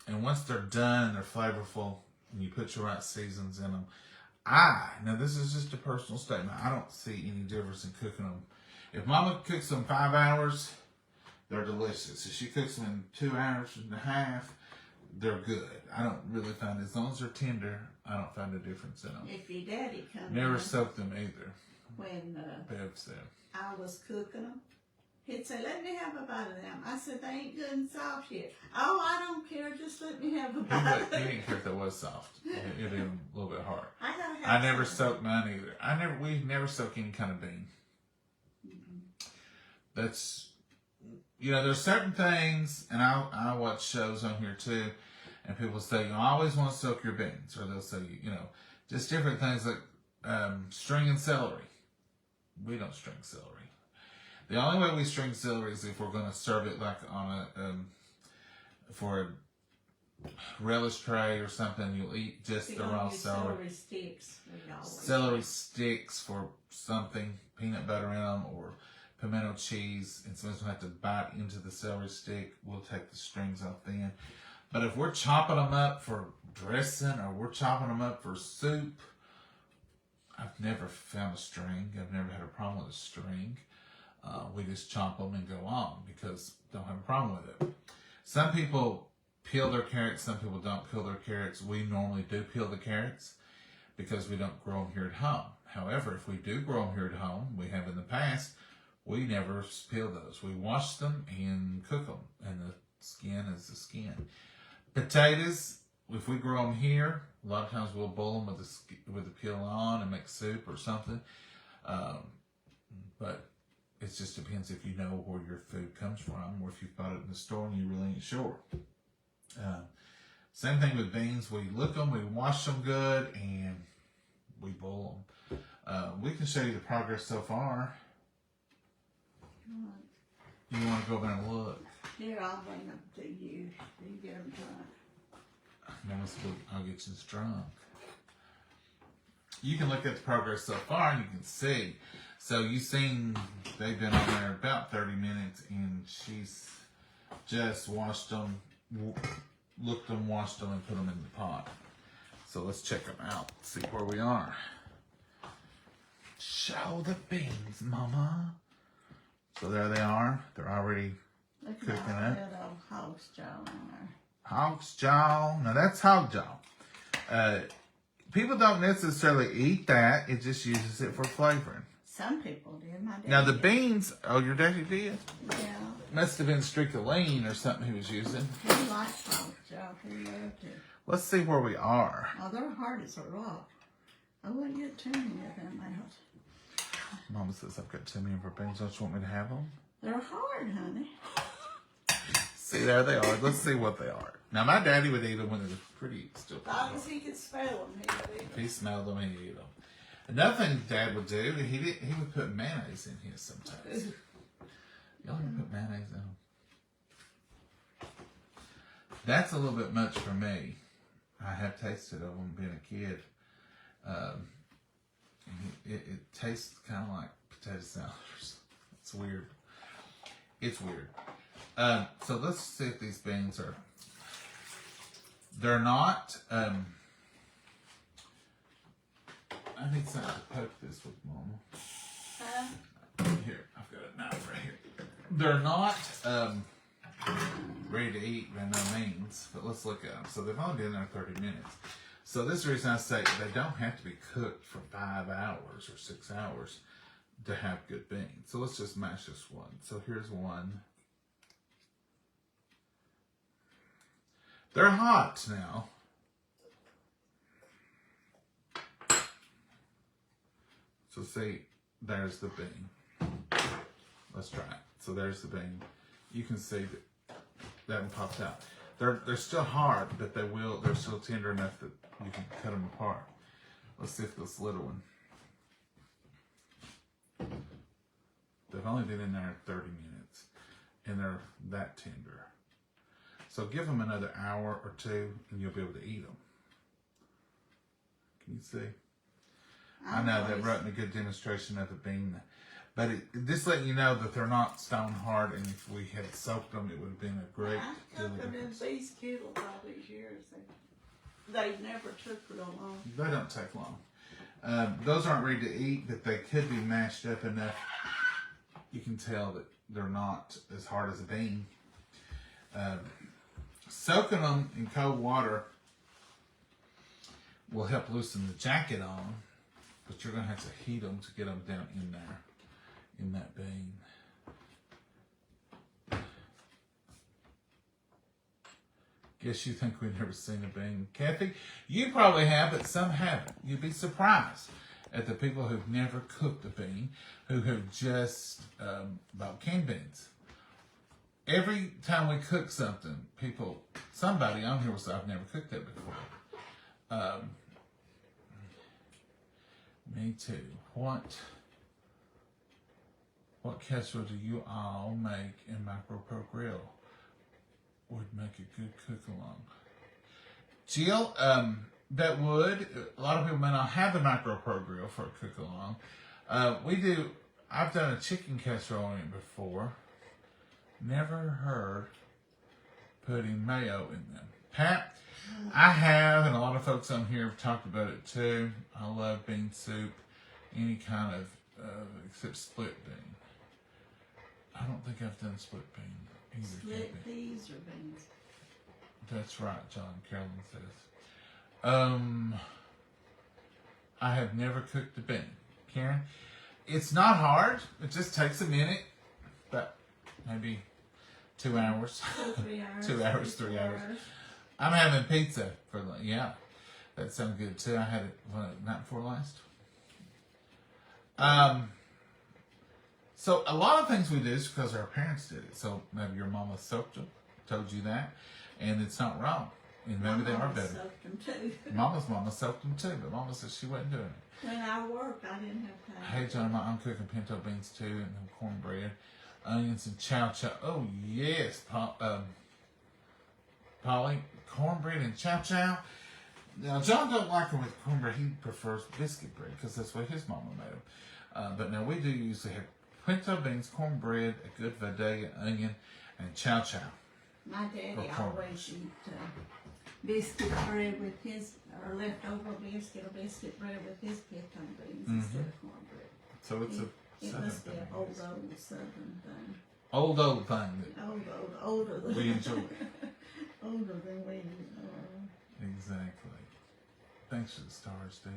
[SPEAKER 1] And once they're done and they're flavorful, and you put your right seasons in them, now this is just a personal statement, I don't see any difference in cooking them. If Mama cooks them 5 hours, they're delicious. If she cooks them in 2 hours and a half, they're good. I don't really find, as long as they're tender, I don't find a difference in them.
[SPEAKER 2] If your daddy comes
[SPEAKER 1] Never
[SPEAKER 2] in,
[SPEAKER 1] soaked them either,
[SPEAKER 2] when
[SPEAKER 1] Bev said.
[SPEAKER 2] I was cooking them, he'd say, let me have a bite of them. I said, they ain't good and soft yet. Oh, I don't care, just let me have a bite.
[SPEAKER 1] He didn't care if that was soft. It did a little bit hard.
[SPEAKER 2] I gotta have
[SPEAKER 1] I never
[SPEAKER 2] some.
[SPEAKER 1] soaked mine either. We never soak any kind of bean. That's, there's certain things, and I watch shows on here too, and people say, you always want to soak your beans, or they'll say, just different things like stringing celery. We don't string celery. The only way we string celery is if we're going to serve it like on for a relish tray or something. You'll eat just
[SPEAKER 2] We
[SPEAKER 1] the
[SPEAKER 2] don't
[SPEAKER 1] raw
[SPEAKER 2] use
[SPEAKER 1] celery.
[SPEAKER 2] celery sticks. We always
[SPEAKER 1] Celery sticks for something, peanut butter in them, or pimento cheese, and somebody's gonna have to bite into the celery stick. We'll take the strings off then. But if we're chopping them up for dressing, or we're chopping them up for soup, I've never found a string. I've never had a problem with a string. We just chop them and go on because don't have a problem with it. Some people peel their carrots, some people don't peel their carrots. We normally do peel the carrots because we don't grow them here at home. However, if we do grow them here at home, we have in the past, we never peel those. We wash them and cook them, and the skin is the skin. Potatoes, if we grow them here, a lot of times we'll boil them with the peel on and make soup or something. But it just depends if you know where your food comes from, or if you've bought it in the store and you really ain't sure. Same thing with beans. We look them, we wash them good, and we boil them. We can show you the progress so far. You want to go over there and look?
[SPEAKER 2] Here, I'll bring them to you. You get them done.
[SPEAKER 1] I'll get you drunk. You can look at the progress so far and you can see. So you seen they've been on there about 30 minutes and she's just washed them, looked them, washed them, and put them in the pot. So let's check them out, see where we are. Show the beans, Mama. So there they are. They're already
[SPEAKER 2] Look
[SPEAKER 1] cooking
[SPEAKER 2] at all
[SPEAKER 1] up.
[SPEAKER 2] that old house jaw in there.
[SPEAKER 1] Hog's jaw. Now that's hog jaw. People don't necessarily eat that. It just uses it for flavoring.
[SPEAKER 2] Some people did. My dad
[SPEAKER 1] Now the
[SPEAKER 2] did.
[SPEAKER 1] beans, oh, your daddy did?
[SPEAKER 2] Yeah.
[SPEAKER 1] Must have been strictly lean or something he was using.
[SPEAKER 2] He liked house jaw. He loved it.
[SPEAKER 1] Let's see where we are.
[SPEAKER 2] Oh, they're hard as a rock. I wouldn't get too many of them out.
[SPEAKER 1] Mama says I've got too many of her beans. Don't you want me to have them?
[SPEAKER 2] They're hard, honey.
[SPEAKER 1] See, there they are. Let's see what they are. Now my daddy would eat them when they were still
[SPEAKER 2] As long
[SPEAKER 1] pretty.
[SPEAKER 2] as he could smell them, he would eat
[SPEAKER 1] If
[SPEAKER 2] them.
[SPEAKER 1] he smelled them, he'd eat them. Another thing Dad would do, he would put mayonnaise in his sometimes. Y'all ever put mayonnaise in them? That's a little bit much for me. I have tasted of them being a kid. It tastes kind of like potato salad. It's weird. It's weird. So let's see if these beans are. They're not. I need something to poke this with, Mama. Here, I've got a knife right here. They're not ready to eat by no means, but let's look at them. So they've only been there 30 minutes. So this is the reason I say they don't have to be cooked for 5 hours or 6 hours to have good beans. So let's just mash this one. So here's one. They're hot now. So see, there's the bean. Let's try it. So there's the bean. You can see that one popped out. They're still hard, but they're still tender enough that you can cut them apart. Let's see if this little one. They've only been in there 30 minutes, and they're that tender. So give them another hour or two, and you'll be able to eat them. Can you see? I know that wasn't a good demonstration of the bean, but just letting you know that they're not stone hard, and if we had soaked them, it would have been a great
[SPEAKER 2] I
[SPEAKER 1] deal
[SPEAKER 2] cooked
[SPEAKER 1] of
[SPEAKER 2] them in
[SPEAKER 1] difference.
[SPEAKER 2] these kettles all these years. They never took real long.
[SPEAKER 1] They don't take long. Those aren't ready to eat, but they could be mashed up enough. You can tell that they're not as hard as a bean. Soaking them in cold water will help loosen the jacket on, but you're going to have to heat them to get them down in there, in that bean. Guess you think we've never seen a bean. Kathy, you probably have, but some haven't. You'd be surprised at the people who've never cooked a bean, who have just bought canned beans. Every time we cook something, somebody on here will say, I've never cooked that before. Me too. What casserole do you all make in micro-pro grill? Would make a good cook-along. Jill, that would. A lot of people may not have the micro-pro grill for a cook-along. We do. I've done a chicken casserole in it before. Never heard putting mayo in them. Pat, I have, and a lot of folks on here have talked about it too. I love bean soup, any kind of, except split bean. I don't think I've done split bean either.
[SPEAKER 2] Split peas or beans.
[SPEAKER 1] That's right, John. Carolyn says. I have never cooked a bean. Karen, it's not hard. It just takes a minute, but maybe 2 hours.
[SPEAKER 2] 3 hours.
[SPEAKER 1] 2 hours, 3 hours. I'm having pizza for yeah. That sounds good too. I had it night before last. So a lot of things we do is because our parents did it. So maybe your mama soaked them, told you that, and it's not wrong. And maybe they are better.
[SPEAKER 2] Soaked them too.
[SPEAKER 1] Mama's mama soaked them too, but Mama said she wasn't doing it.
[SPEAKER 2] When I worked, I didn't have time.
[SPEAKER 1] Hey John, I'm cooking pinto beans too and cornbread. onions and chow chow. Oh yes, Polly, cornbread and chow chow. Now John don't like them with cornbread. He prefers biscuit bread because that's what his mama made them. But now we do usually have pinto beans, cornbread, a good Vidalia onion, and chow chow.
[SPEAKER 2] My daddy
[SPEAKER 1] For
[SPEAKER 2] always eat biscuit bread with his, or leftover biscuit or biscuit bread with his pinto beans instead of cornbread.
[SPEAKER 1] So it's
[SPEAKER 2] It
[SPEAKER 1] southern
[SPEAKER 2] must be an
[SPEAKER 1] thing, I
[SPEAKER 2] old
[SPEAKER 1] guess.
[SPEAKER 2] southern thing.
[SPEAKER 1] Old thing that
[SPEAKER 2] Older than
[SPEAKER 1] we enjoy.
[SPEAKER 2] older than we.
[SPEAKER 1] Exactly. Thanks for the stars, Steve.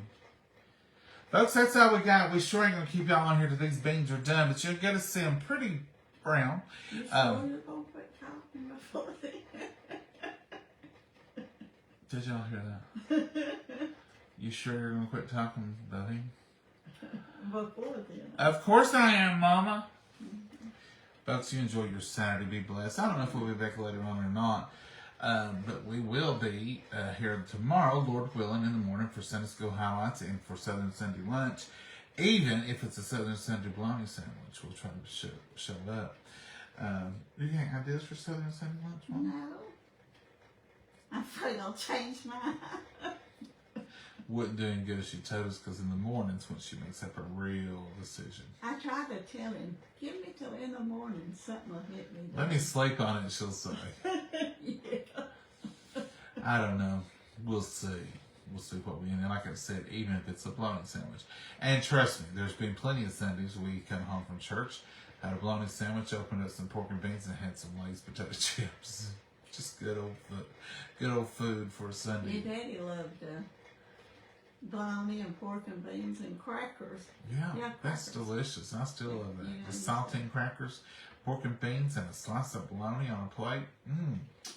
[SPEAKER 1] Folks, that's all we got. We sure ain't gonna keep y'all on here till these beans are done, but you'll get to see them pretty brown.
[SPEAKER 2] You sure you're gonna quit talking before then?
[SPEAKER 1] Did y'all hear that? You sure you're gonna quit talking, buddy?
[SPEAKER 2] Before then.
[SPEAKER 1] Of course I am, Mama. Folks, you enjoy your Saturday. Be blessed. I don't know if we'll be back later on or not, but we will be here tomorrow, Lord willing, in the morning for Sunday School highlights and for Southern Sunday lunch. Even if it's a Southern Sunday bologna sandwich, we'll try to show up. Do you have ideas for Southern Sunday lunch, Mama?
[SPEAKER 2] No. I'm afraid I'll change mine.
[SPEAKER 1] Wouldn't do any good if she told us, because in the mornings when she makes up a real decision.
[SPEAKER 2] I tried to tell him, give me till in the morning, something will hit me.
[SPEAKER 1] Let me sleep on it, she'll say.
[SPEAKER 2] Yeah.
[SPEAKER 1] I don't know. We'll see. We'll see what we end. And like I said, even if it's a bologna sandwich. And trust me, there's been plenty of Sundays we come home from church, had a bologna sandwich, opened up some pork and beans, and had some Lay's potato chips. Just good old food for a Sunday.
[SPEAKER 2] Your daddy loved bologna and pork and beans and crackers.
[SPEAKER 1] Yeah, that's
[SPEAKER 2] crackers.
[SPEAKER 1] delicious. I still love that.
[SPEAKER 2] Yeah,
[SPEAKER 1] The saltine crackers, pork and beans, and a slice of bologna on a plate.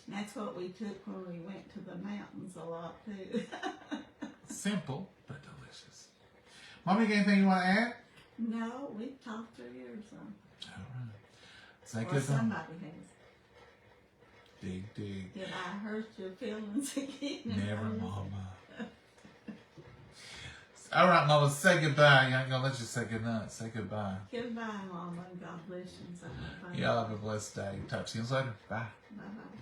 [SPEAKER 2] That's what we took when we went to the mountains a lot too.
[SPEAKER 1] Simple, but delicious. Mommy, got anything you want to add?
[SPEAKER 2] No, we talked through yours on.
[SPEAKER 1] All right. Say
[SPEAKER 2] Or
[SPEAKER 1] goodbye.
[SPEAKER 2] somebody has.
[SPEAKER 1] Dig.
[SPEAKER 2] Did I hurt your feelings again?
[SPEAKER 1] Never, Mama. All right, Mama, say goodbye. I ain't gonna let you say goodnight. Say goodbye.
[SPEAKER 2] Goodbye, Mama, and God bless you. And
[SPEAKER 1] Y'all have a blessed day. Talk to you later. Bye.
[SPEAKER 2] Bye-bye.